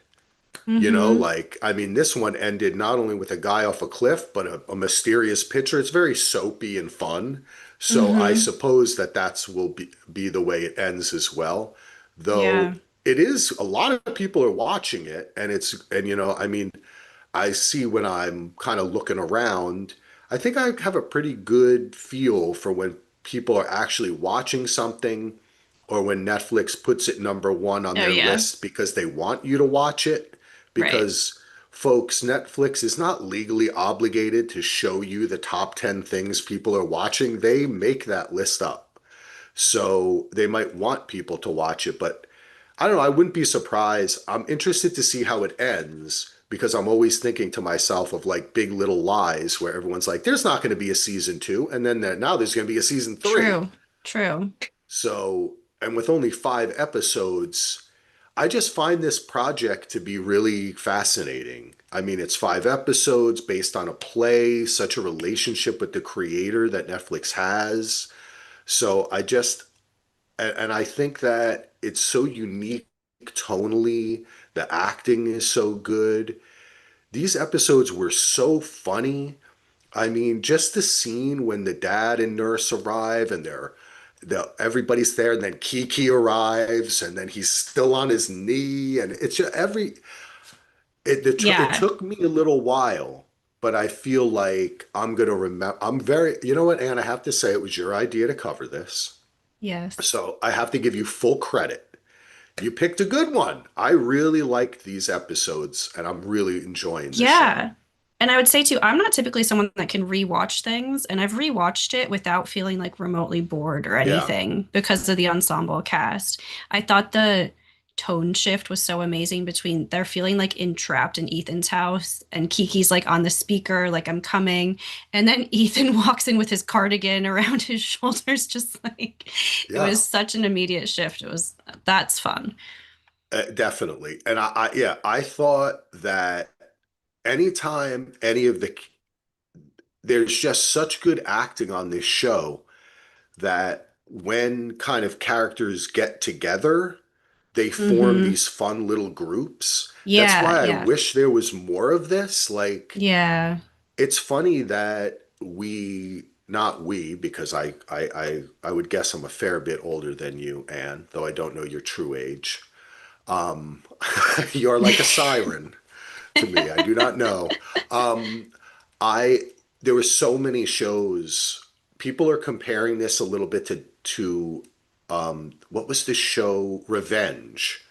Mm-hmm. Like, I mean, this one ended not only with a guy off a cliff, but a mysterious picture. It's very soapy and fun. So I Mm-hmm. suppose that will be the way it ends as well. Yeah. Though it is, a lot of people are watching it, and I mean, I see when I'm kind of looking around, I think I have a pretty good feel for when people are actually watching something or when Netflix puts it number one on Oh their yeah. list because they want you to watch it. Right. Because, folks, Netflix is not legally obligated to show you the top 10 things people are watching. They make that list up. So they might want people to watch it, but I don't know. I wouldn't be surprised. I'm interested to see how it ends because I'm always thinking to myself of like Big Little Lies, where everyone's like, there's not going to be a season two. And then now there's going to be a season three. True. True. So, and with only 5 episodes, I just find this project to be really fascinating. I mean, it's 5 episodes based on a play, such a relationship with the creator that Netflix has. So and I think that it's so unique tonally. The acting is so good. these episodes were so funny. I mean, just the scene when the dad and nurse arrive and everybody's there, and then Kiki arrives, and then he's still on his knee, and it's just it Yeah. took me a little while, but I feel like I'm gonna remember. I'm very, you know what, Anne, I have to say it was your idea to cover this, Yes. so I have to give you full credit. You picked a good one. I really liked these episodes, and I'm really enjoying the show. Yeah. And I would say too, I'm not typically someone that can rewatch things, and I've rewatched it without feeling like remotely bored or Yeah, anything because of the ensemble cast. I thought the tone shift was so amazing between they're feeling like entrapped in Ethan's house and Kiki's like on the speaker, like I'm coming. And then Ethan walks in with his cardigan around his shoulders, just like it yeah, was such an immediate shift. That's fun. definitely. And yeah, I thought that anytime there's just such good acting on this show that when kind of characters get together, they form Mm-hmm. these fun little groups. That's Yeah, why I yeah. wish there was more of this. Like, Yeah. it's funny that not we, because I would guess I'm a fair bit older than you, Anne, though I don't know your true age. Um, you're like a siren to me. I do not know. Um, I There were so many shows. People are comparing this a little bit to what was the show Revenge,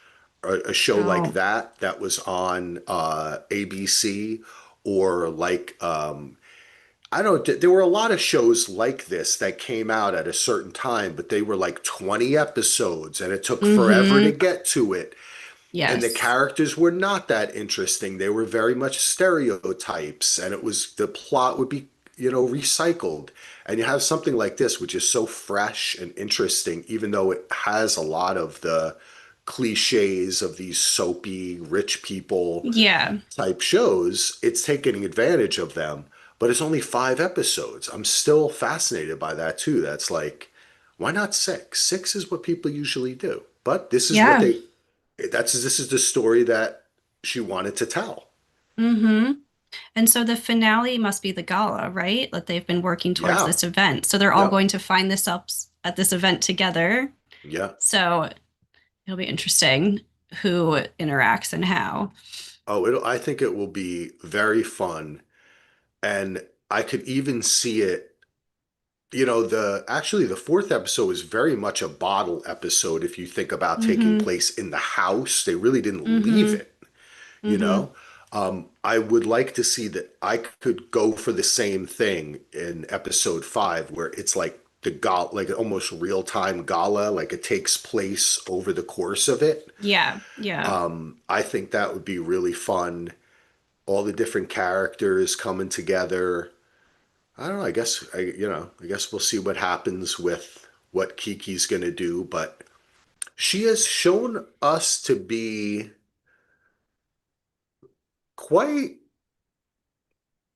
a show like Oh. that was on ABC, or like I don't know. There were a lot of shows like this that came out at a certain time, but they were like 20 episodes, and it took forever to Mm-hmm. get to it. And the Yes. characters were not that interesting. They were very much stereotypes, and the plot would be, recycled. And you have something like this, which is so fresh and interesting, even though it has a lot of the cliches of these soapy rich people Yeah. type shows. It's taking advantage of them, but it's only 5 episodes. I'm still fascinated by that too. That's like, why not six? Six is what people usually do. But Yeah. this is the story that she wanted to tell. Mm-hmm. And so the finale must be the gala, right? That they've been working towards Yeah. this event. So they're all Yep. going to find this up at this event together. Yeah. So it'll be interesting who interacts and how. I think it will be very fun. And I could even see it. The fourth episode is very much a bottle episode. If you think about taking Mm-hmm. place in the house, they really didn't leave Mm-hmm. it, you Mm-hmm. know? I would like to see that. I could go for the same thing in episode 5, where it's like the gala, like almost real-time gala, like it takes place over the course of it. Yeah. Yeah. I think that would be really fun. All the different characters coming together. I don't know. I guess we'll see what happens with what Kiki's going to do, but she has shown us to be quite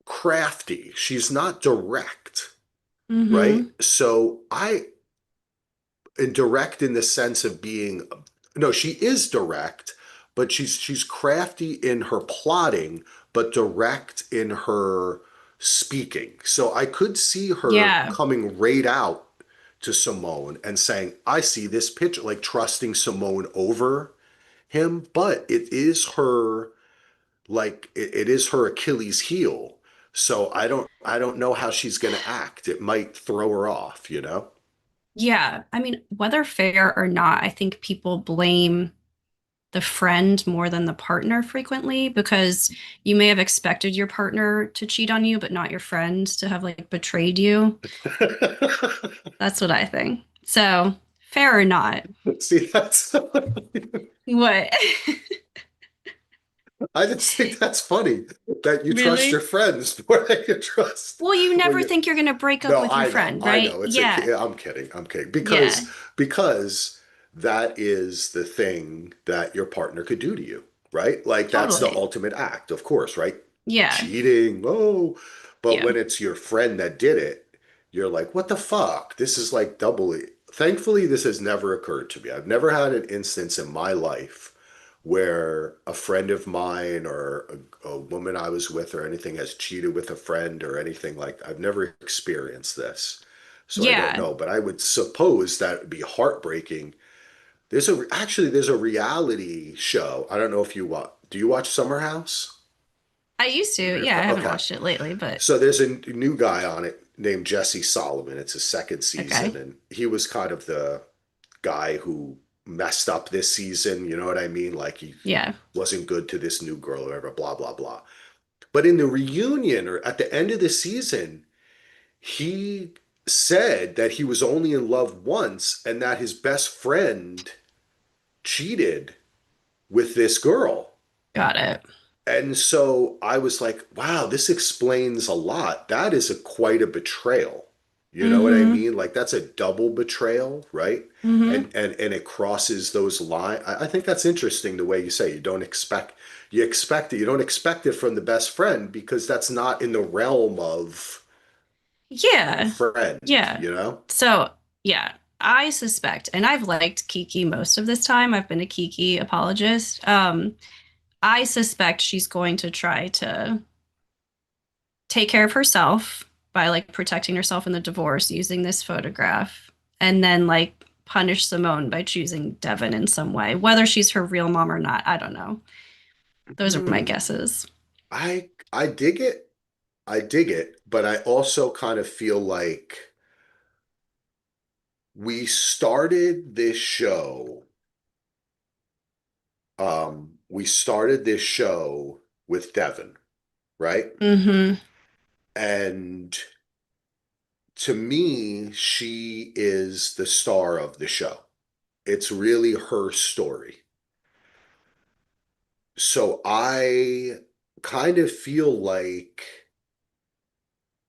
crafty. She's not direct, right? Mm-hmm. And direct in the sense of being, no, she is direct, but she's crafty in her plotting, but direct in her speaking. So I could see her Yeah. coming right out to Simone and saying, I see this picture, like trusting Simone over him, but it is her Achilles heel. So I don't know how she's gonna act. It might throw her off, you know? Yeah. I mean, whether fair or not, I think people blame the friend more than the partner frequently because you may have expected your partner to cheat on you, but not your friend to have like betrayed you. That's what I think. So, fair or not. See, that's What? I just think that's funny that you trust your Really? friends more than you trust Well, you when never you think you're going to break up No, with your friend, I right? know. Yeah. I'm kidding. I'm kidding. Yeah. Because that is the thing that your partner could do to you, right? Like that's the Totally. ultimate act, of course, right? Yeah. Cheating, oh. But Yeah. when it's your friend that did it, you're like, what the fuck? This is like doubly. Thankfully, this has never occurred to me. I've never had an instance in my life where a friend of mine or a woman I was with or anything has cheated with a friend or anything like I've never experienced this. So I don't Yeah, know, but I would suppose that would be heartbreaking. There's a reality show. I don't know if you watch. Do you watch Summer House? I used to. Yeah, I haven't Okay. watched it lately, but So there's a new guy on it named Jesse Solomon. It's his second season, okay. and he was kind of the guy who messed up this season. You know what I mean? Like he Yeah, wasn't good to this new girl or whatever, blah, blah, blah. But in the reunion or at the end of the season, he said that he was only in love once and that his best friend cheated with this girl. got it. And so I was like, wow, this explains a lot. That is quite a betrayal. You know what I Mm-hmm. mean? Like that's a double betrayal, right? Mm-hmm. And it crosses those lines. I think that's interesting the way you say you expect it. You don't expect it from the best friend because that's not in the realm of a Yeah. friend, Yeah. you know? So, yeah, I suspect, and I've liked Kiki most of this time. I've been a Kiki apologist. I suspect she's going to try to take care of herself by like protecting herself in the divorce using this photograph and then like punish Simone by choosing Devin in some way. Whether she's her real mom or not, I don't know. Those are my Hmm. guesses. I dig it. I dig it, but I also kind of feel like we started this show. We started this show with Devin, right? Mm-hmm. And to me, she is the star of the show. It's really her story. So I kind of feel like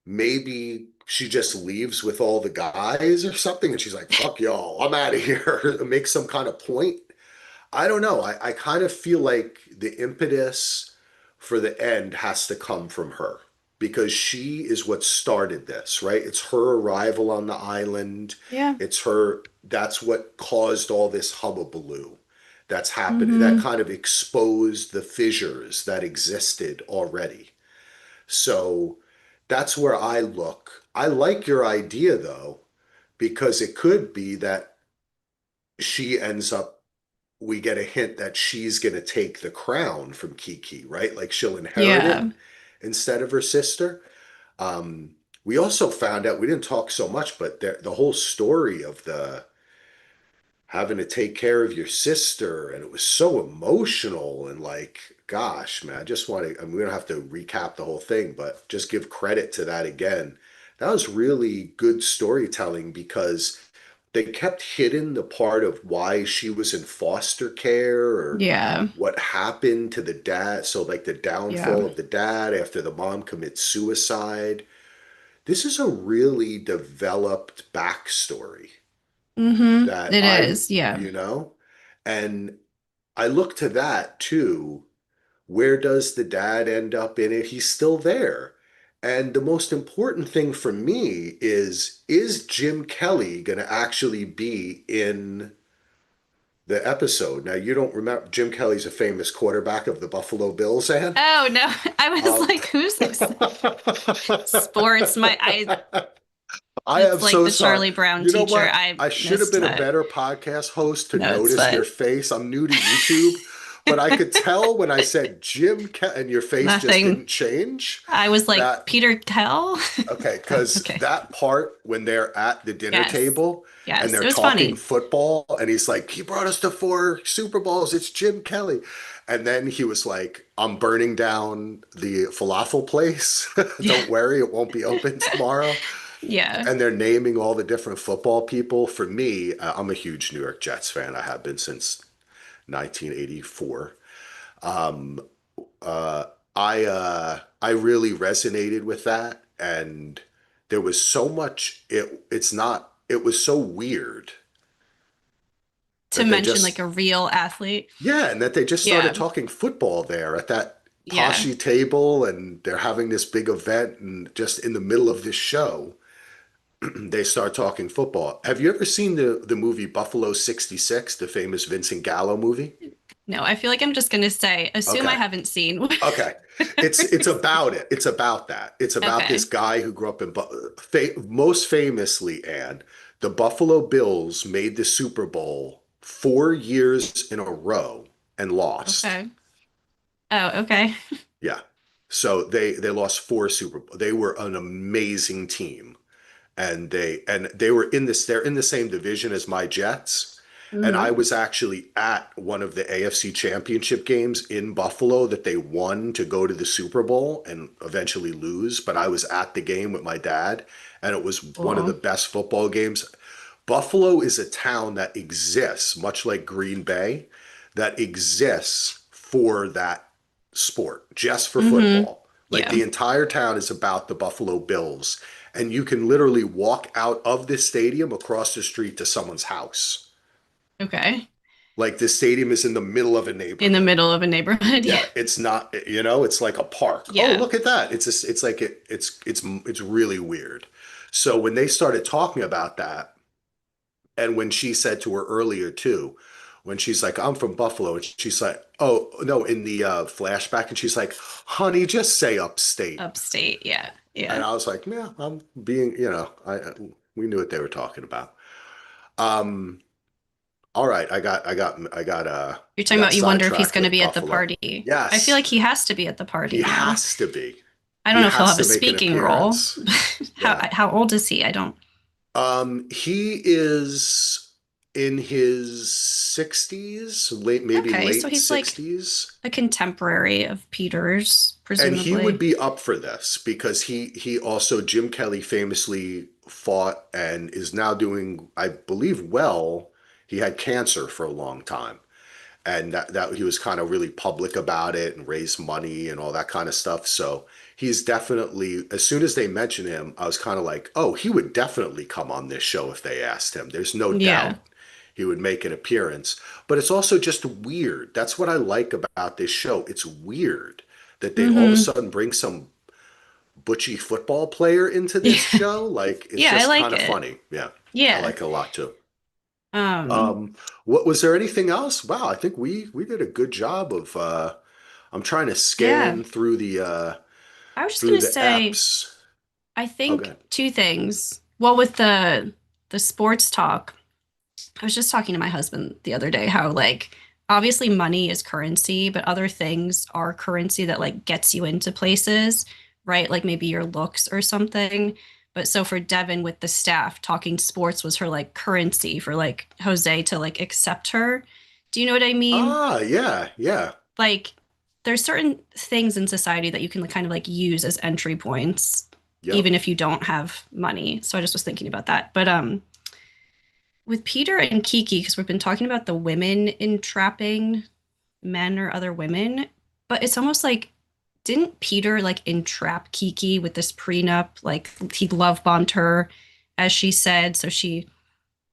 maybe she just leaves with all the guys or something and she's like, fuck y'all, I'm out of here. Make some kind of point. I don't know. I kind of feel like the impetus for the end has to come from her because she is what started this, right? It's her arrival on the island. Yeah. It's her, that's what caused all this hubbubaloo that's happening, that Mm-hmm. kind of exposed the fissures that existed already. So that's where I look. I like your idea though, because it could be that she ends up we get a hint that she's going to take the crown from Kiki, right? Like she'll inherit Yeah. it instead of her sister. We also found out, we didn't talk so much, but the whole story of the having to take care of your sister, and it was so emotional and like, gosh, man, I just want to, I mean, we don't have to recap the whole thing, but just give credit to that again. That was really good storytelling because they kept hidden the part of why she was in foster care or Yeah. what happened to the dad. So, like the Yeah. downfall of the dad after the mom commits suicide. This is a really developed backstory Mm-hmm. that It I, is. Yeah. you know, and I look to that too. Where does the dad end up in it? He's still there. And the most important thing for me is Jim Kelly going to actually be in the episode? Now, you don't remember Jim Kelly's a famous quarterback of the Buffalo Bills, Ann. Oh no. I was Um, like, who's this? Sports. My I I It's am like so the sorry. Charlie Brown You know teacher. what? I I should have missed been a that. better podcast host to No, it's notice your fine. face. I'm new to YouTube, but I could tell when I said and your face just Nothing. didn't change. I was like, That Peter Kell? Okay, Oh, because okay. that part when they're at the dinner Yes. table and Yes. they're It was talking funny. football, and he's like, he brought us to 4 Super Bowls. It's Jim Kelly. And then he was like, I'm burning down the falafel place. Yeah. Don't worry, it won't be open tomorrow. Yeah. And they're naming all the different football people. For me, I'm a huge New York Jets fan. I have been since 1984. Um, uh, I really resonated with that, and there was so much. It's not. It was so weird To that they mention like just a real athlete. yeah, and that they just started Yeah. talking football there at that Yeah. poshy table, and they're having this big event, and just in the middle of this show, they start talking football. Have you ever seen the movie Buffalo '66, the famous Vincent Gallo movie? No, I feel like I'm just gonna say, assume I Okay. haven't seen. Okay. It's about it. It's about that. It's about this Okay. guy who grew up in most famously, Anne, the Buffalo Bills made the Super Bowl 4 years in a row and lost. Okay. Oh, okay. Yeah. So they lost four Super Bowl. They were an amazing team. And they were in this they're in the same division as my Jets. And I Hmm. was actually at one of the AFC Championship games in Buffalo that they won to go to the Super Bowl and eventually lose, but I was at the game with my dad and it was one of the Cool. best football games. Buffalo is a town that exists, much like Green Bay, that exists for that sport, just for Hmm. football. Like Yeah. the entire town is about the Buffalo Bills. And you can literally walk out of this stadium across the street to someone's house. Okay. Like this stadium is in the middle of a In the neighborhood. middle of a neighborhood. Yeah. Yeah, it's not, it's like a park. Oh, Yeah. look at that. It's like it's really weird. So when they started talking about that, and when she said to her earlier too, when she's like, I'm from Buffalo, and she's like, oh no, in the flashback, and she's like, honey, just say upstate. Upstate. Yeah. And Yeah. I was like, yeah, I'm being, we knew what they were talking about. Um, all right, You're I talking got about you wonder if he's sidetracked going to with be at the Buffalo. party. I feel like Yes, he has to be at the he party now. has to be. I don't He know if he'll has have a to make an speaking role. appearance. How Yeah. how old is he? I don't. He is in his 60s, maybe Okay, so late he's like 60s. a contemporary of Peter's, And he would presumably. be up for this because he also Jim Kelly famously fought and is now doing, I believe, well. He had cancer for a long time. And that he was kind of really public about it and raised money and all that kind of stuff. So he's definitely, as soon as they mentioned him, I was kind of like, oh, he would definitely come on this show if they asked him. There's no Yeah. doubt he would make an appearance. But it's also just weird. That's what I like about this show. It's weird that they all of a Mm-hmm. sudden bring some butchy football player into this show. Like it's Yeah, I just like kind of it. funny. Yeah, I Yeah. like it a lot too. Um, Um, what was there anything else? Wow, I think we did a good job of I'm trying to yeah. scan I was just through gonna the say, apps. I Okay. think two things. Well, with the sports talk, I was just talking to my husband the other day how like obviously money is currency, but other things are currency that like gets you into places, right? Like maybe your looks or something. But so for Devin with the staff, talking sports was her like currency for like Jose to like accept her. Do you know what I mean? Ah, yeah, yeah. Like there's certain things in society that you can kind of like use as entry points even Yep. if you don't have money. So I just was thinking about that. But with Peter and Kiki, because we've been talking about the women entrapping men or other women, but it's almost like didn't Peter like entrap Kiki with this prenup? Like he love bombed her, as she said, so she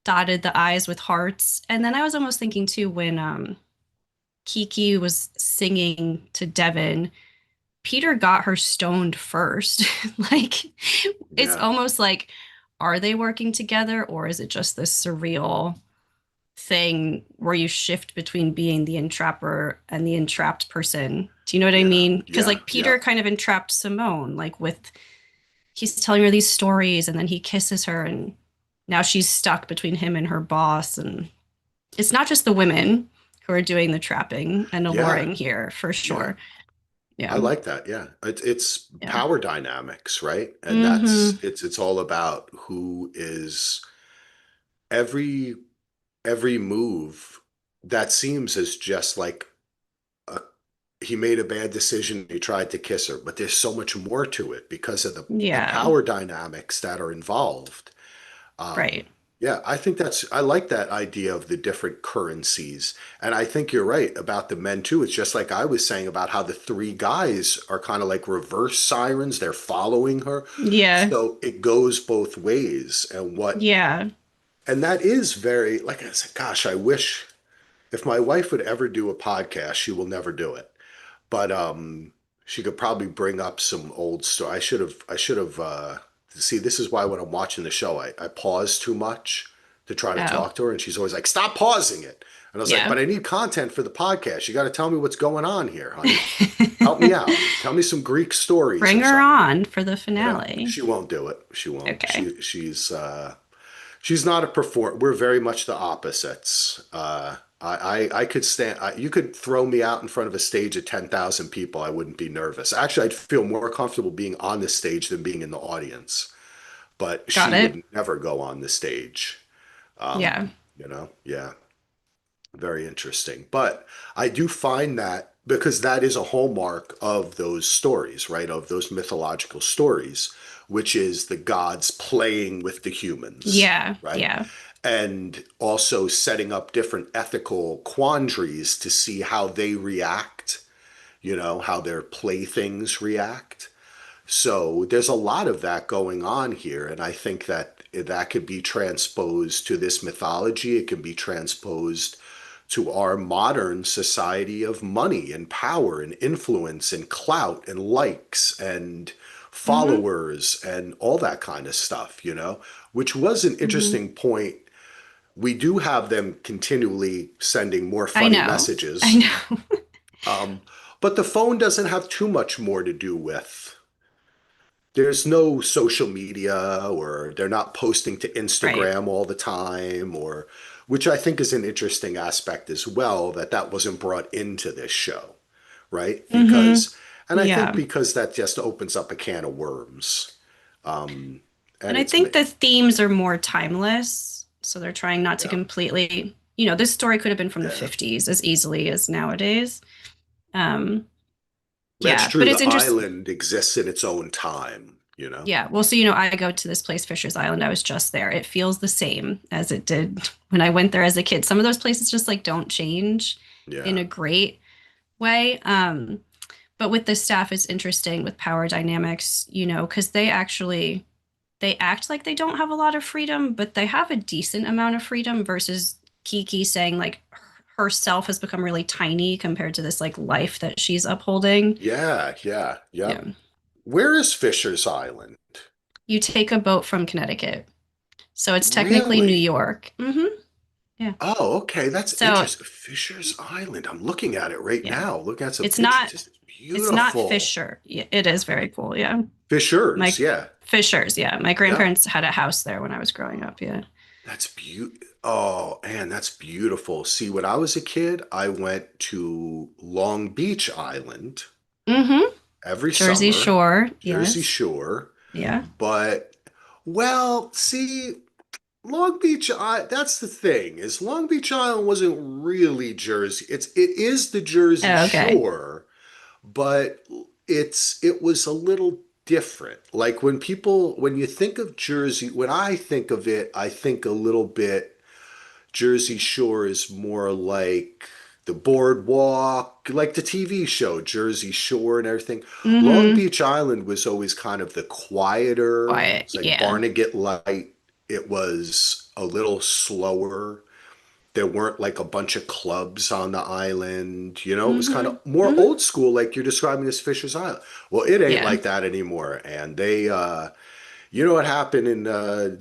dotted the I's with hearts. And then I was almost thinking too when Kiki was singing to Devin, Peter got her stoned first. Like it's Yeah. almost like are they working together or is it just this surreal thing where you shift between being the entrapper and the entrapped person? Do you know what I Yeah. mean? Because Yeah. like Yeah. Peter kind of entrapped Simone, like with he's telling her these stories and then he kisses her and now she's stuck between him and her boss. And it's not just the women who are doing the trapping and Yeah. alluring here for Yeah. sure. I Yeah. like that. Yeah. It's Yeah. power dynamics, right? And Mm-hmm. it's all about who is every every move that seems as just like a he made a bad decision. He tried to kiss her, but there's so much more to it because of the Yeah. power dynamics that are involved. Right. Yeah, I like that idea of the different currencies. And I think you're right about the men too. It's just like I was saying about how the three guys are kind of like reverse sirens. They're following her. Yeah. So it goes both ways. Yeah. And that is very, like I said, gosh, I wish if my wife would ever do a podcast, she will never do it. But she could probably bring up some old story. I should have see, this is why when I'm watching the show, I pause too much to try to Oh. talk to her, and she's always like, "Stop pausing it." And I was like, Yeah. but I need content for the podcast. You got to tell me what's going on here, honey. Help me out. Tell me some Greek stories Bring or her something. on for the finale. She won't do it. She won't. Okay. She's not a performer. We're very much the opposites. I could stand. You could throw me out in front of a stage of 10,000 people. I wouldn't be nervous. Actually, I'd feel more comfortable being on the stage than being in the audience. But Got she it. would never go on the stage. Yeah. Yeah, very interesting. But I do find that because that is a hallmark of those stories, right? Of those mythological stories, which is the gods playing with the humans, Yeah. right? Yeah. And also setting up different ethical quandaries to see how they react, how their playthings react. So there's a lot of that going on here, and I think that that could be transposed to this mythology. It can be transposed to our modern society of money and power and influence and clout and likes and Hmm. followers and all that kind of stuff, which was an Hmm. interesting point. We do have them continually sending more I funny know. I messages, know. um, but the phone doesn't have too much more to do with. There's no social media, or they're not posting to Right. Instagram all the time, or which I think is an interesting aspect as well, that wasn't brought into this show, right? Hmm. And I think Yeah. because that just opens up a can of worms. Um, and And I it's, think the themes are more timeless. So they're trying not to yeah, completely, this story could have been from the yeah, 50s as easily as nowadays. Um, that's yeah, but true. it's The interesting. island exists in its own time. Yeah. Well, so, I go to this place, Fisher's Island. I was just there. It feels the same as it did when I went there as a kid. Some of those places just like don't change in Yeah. a great way. But with the staff, it's interesting with power dynamics, because they act like they don't have a lot of freedom, but they have a decent amount of freedom versus Kiki saying like herself has become really tiny compared to this like life that she's upholding. Yeah, yeah, Yeah. yep. Where is Fisher's Island? You take a boat from Connecticut. So it's technically New Really? York. Hmm. Yeah. Oh, okay. That's So interesting. Fisher's Island. I'm looking at it right yeah, now. Looking at some it's pictures. not It's it's not beautiful. Fisher. Yeah, it is very cool. Yeah. Fisher's, My yeah. Fishers. Yeah. My Yep. grandparents had a house there when I was growing up. Yeah. That's beautiful. Oh, man, that's beautiful. See, when I was a kid, I went to Long Beach Island Mm-hmm. every Jersey summer, Shore. Jersey Yes. Shore. Yeah. But, well, see, Long Beach, that's the thing, is Long Beach Island wasn't really Jersey. It is the Jersey Oh, okay. Shore, but it was a little different. Like when you think of Jersey, when I think of it, I think a little bit Jersey Shore is more like the boardwalk, like the TV show Jersey Shore and everything. Long Mm-hmm. Beach Island was always kind of the quieter. Quiet. It's like Yeah. Barnegat Light. It was a little slower. There weren't like a bunch of clubs on the island. It was kind Mm-hmm. of more Mm-hmm. old school, like you're describing as Fisher's Island. Well, it ain't Yeah. like that anymore. And you know what happened in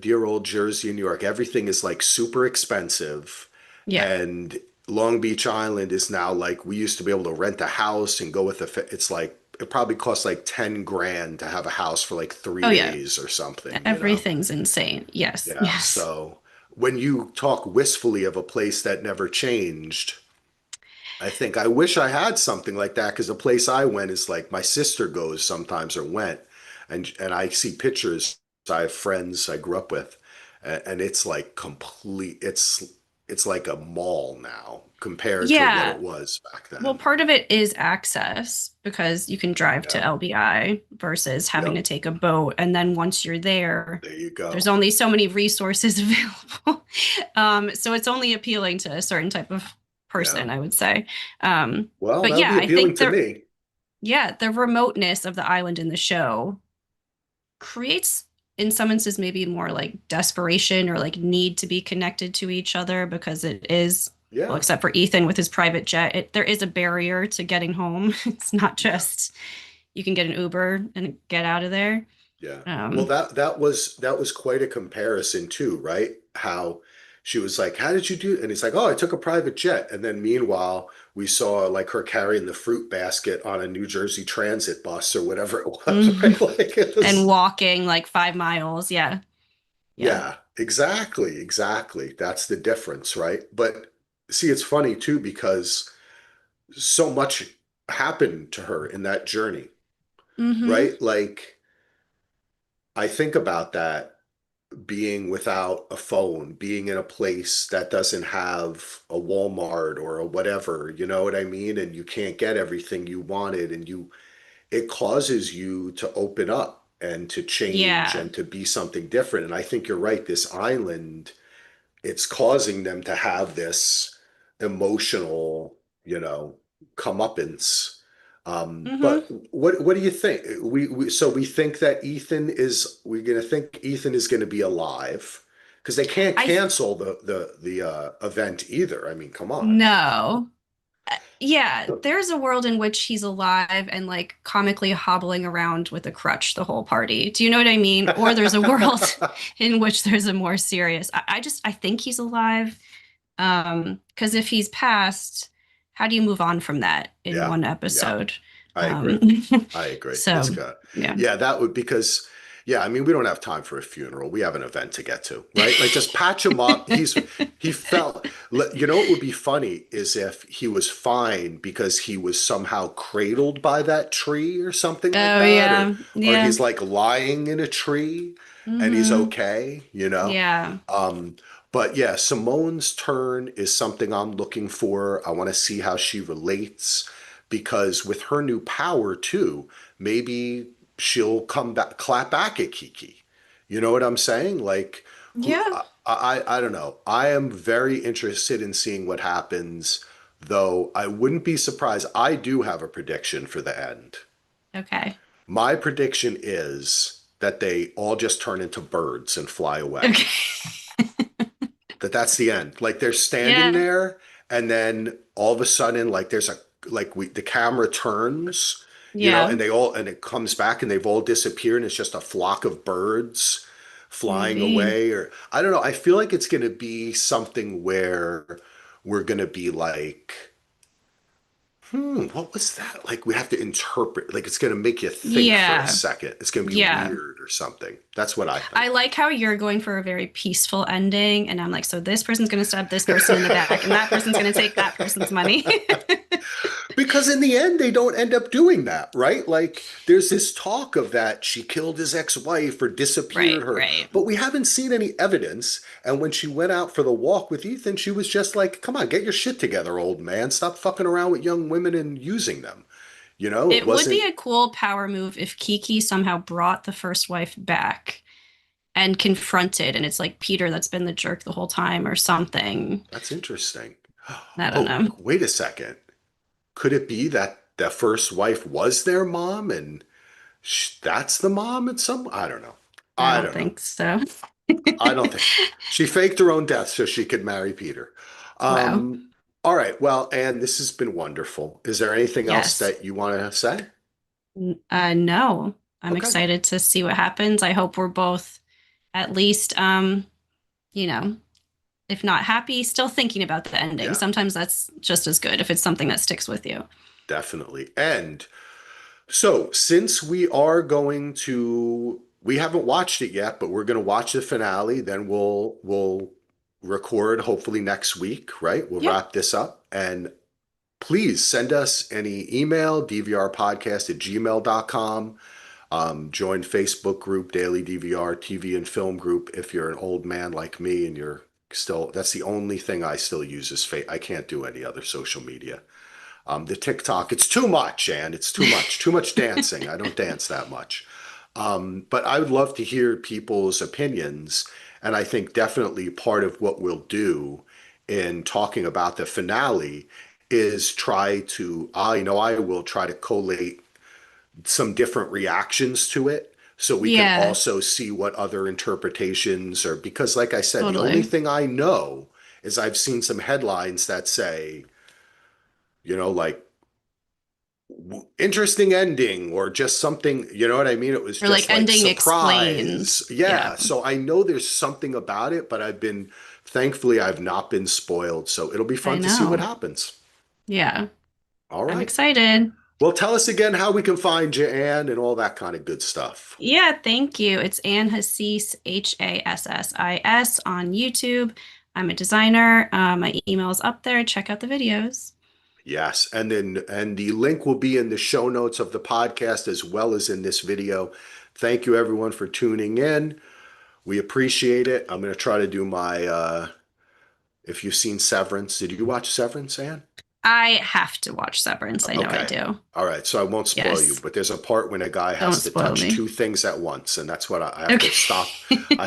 dear old Jersey and New York? Everything is like super expensive. Yeah. And Long Beach Island is now like we used to be able to rent a house and go with it's like it probably costs like 10 grand to have a house for like three Oh, yeah. days or something. Everything's insane. Yes. Yeah. Yes. So when you talk wistfully of a place that never changed, I think I wish I had something like that because the place I went is like my sister goes sometimes or went, and I see pictures. I have friends I grew up with, and it's like complete. It's like a mall now compared to what Yeah. it was back Well, then. part of it is access because you can drive to Yeah. LBI versus having to Yep. take a boat. And then once you're there, There you there's go. only so many resources available. So it's only appealing to a certain type of Yeah. person, I would say. Um, Well, but that would yeah, be I appealing think to me. the remoteness of the island in the show creates in some instances maybe more like desperation or like need to be connected to each other because it is, well, Yeah. except for Ethan with his private jet, there is a barrier to getting home. It's not Yeah. just you can get an Uber and get out of there. Yeah. Well, um that was quite a comparison too, right? How she was like, "How did you do?" And he's like, "Oh, I took a private jet." And then meanwhile, we saw like her carrying the fruit basket on a New Jersey Transit bus or whatever it was, Hmm. right? Like it And was, walking like 5 miles. Yeah. Yeah. yeah, exactly, exactly. That's the difference, right? But see, it's funny too because so much happened to her in that journey, Hmm. right? Like I think about that being without a phone, being in a place that doesn't have a Walmart or a whatever, you know what I mean? And you can't get everything you wanted, and it causes you to open up and to change Yeah. and to be something different. And I think you're right. This island, it's causing them to have this emotional, you know, comeuppance. Hmm. But what do you think? So we think that we're gonna think Ethan is gonna be alive because they can't I cancel the event either. I mean, come on. no. Yeah, there's a world in which he's alive and like comically hobbling around with a crutch the whole party. Do you know what I mean? Or there's a world in which there's a more serious. I think he's alive. Because if he's passed, how do you move on from that in Yeah, one yeah. episode? I agree. Um, I agree. It's so good. yeah. Yeah, that would because yeah, I mean we don't have time for a funeral. We have an event to get to, right? Like just patch him up. He felt you know what would be funny is if he was fine because he was somehow cradled by that tree or something like Oh that yeah. or Yeah. he's like lying in a tree and he's Hmm. okay, you know? Yeah. Um but yeah, Simone's turn is something I'm looking for. I want to see how she relates because with her new power too, maybe she'll come back, clap back at Kiki. You know what I'm saying? Like, who? Yeah. I don't know. I am very interested in seeing what happens, though. I wouldn't be surprised. I do have a prediction for the end. Okay. My prediction is that they all just turn into birds and fly away. Okay. That's the end. Like they're standing Yeah. there, and then all of a sudden, like there's a like we the camera turns, you know, Yeah. and it comes back, and they've all disappeared, and it's just a flock of birds flying Maybe. away, or I don't know. I feel like it's going to be something where we're going to be like, what was that? Like we have to interpret. Like it's going to make you think for a Yeah. second. It's going to be Yeah. weird or something. That's what I I think. like how you're going for a very peaceful ending, and I'm like, so this person's going to stab this person in the back, and that person's going to take that person's money. Because in the end, they don't end up doing that, right? Like, there's this talk of that she killed his ex-wife or disappeared Right, her, right. but we haven't seen any evidence. And when she went out for the walk with Ethan, she was just like, come on, get your shit together, old man. Stop fucking around with young women and using them. You know, it It would be wasn't, a cool power move if Kiki somehow brought the first wife back and confronted, and it's like Peter that's been the jerk the whole time or something. that's interesting. I don't Oh, know. wait a second. Could it be that the first wife was their mom and that's the mom at some, I don't know. I I don't don't know. think so. I don't think she faked her own death so she could marry Peter. Wow. Um, all right. Well, Anne, this has been wonderful. Is there anything else Yes. that you want to say? No. I'm Okay. excited to see what happens. I hope we're both at least you know, if not happy, still thinking about the ending. Yeah, Sometimes that's just as good if it's something that sticks with you. definitely. And so, since we haven't watched it yet, but we're going to watch the finale, then we'll record hopefully next week, right? We'll Yeah. wrap this up and please send us any email, dvrpodcast@gmail.com. Join Facebook group, Daily DVR TV and Film group. If you're an old man like me and you're still, that's the only thing I still use is I can't do any other social media. The TikTok, it's too much, and it's too much dancing. I don't dance that much. But I would love to hear people's opinions. And I think definitely part of what we'll do in talking about the finale is try to, I know I will try to collate some different reactions to it so we can Yeah, also see what other interpretations are. Because, like I said, the only totally. thing I know is I've seen some headlines that say, like interesting ending or just something, you know what I mean? It was Or like just like ending explained. surprise. Yeah. Yeah. So I know there's something about it, but I've been Thankfully, I've not been spoiled, so it'll be I fun to see what know. happens. Yeah, All I'm right. excited. Well, tell us again how we can find you, Anne, and all that kind of good stuff. Yeah, thank you. It's Anne Hassis, Hassis on YouTube. I'm a designer. My email is up there. Check out the videos. Yes, and the link will be in the show notes of the podcast as well as in this video. Thank you everyone for tuning in. We appreciate it. I'm going to try to do my if you've seen Severance. Did you watch Severance, Anne? I have to watch Severance. I know I Okay. do. All right. So I won't spoil you, Yes. but there's a part when a guy has Don't to spoil touch me. two things at once, and that's what I have to stop. Okay. I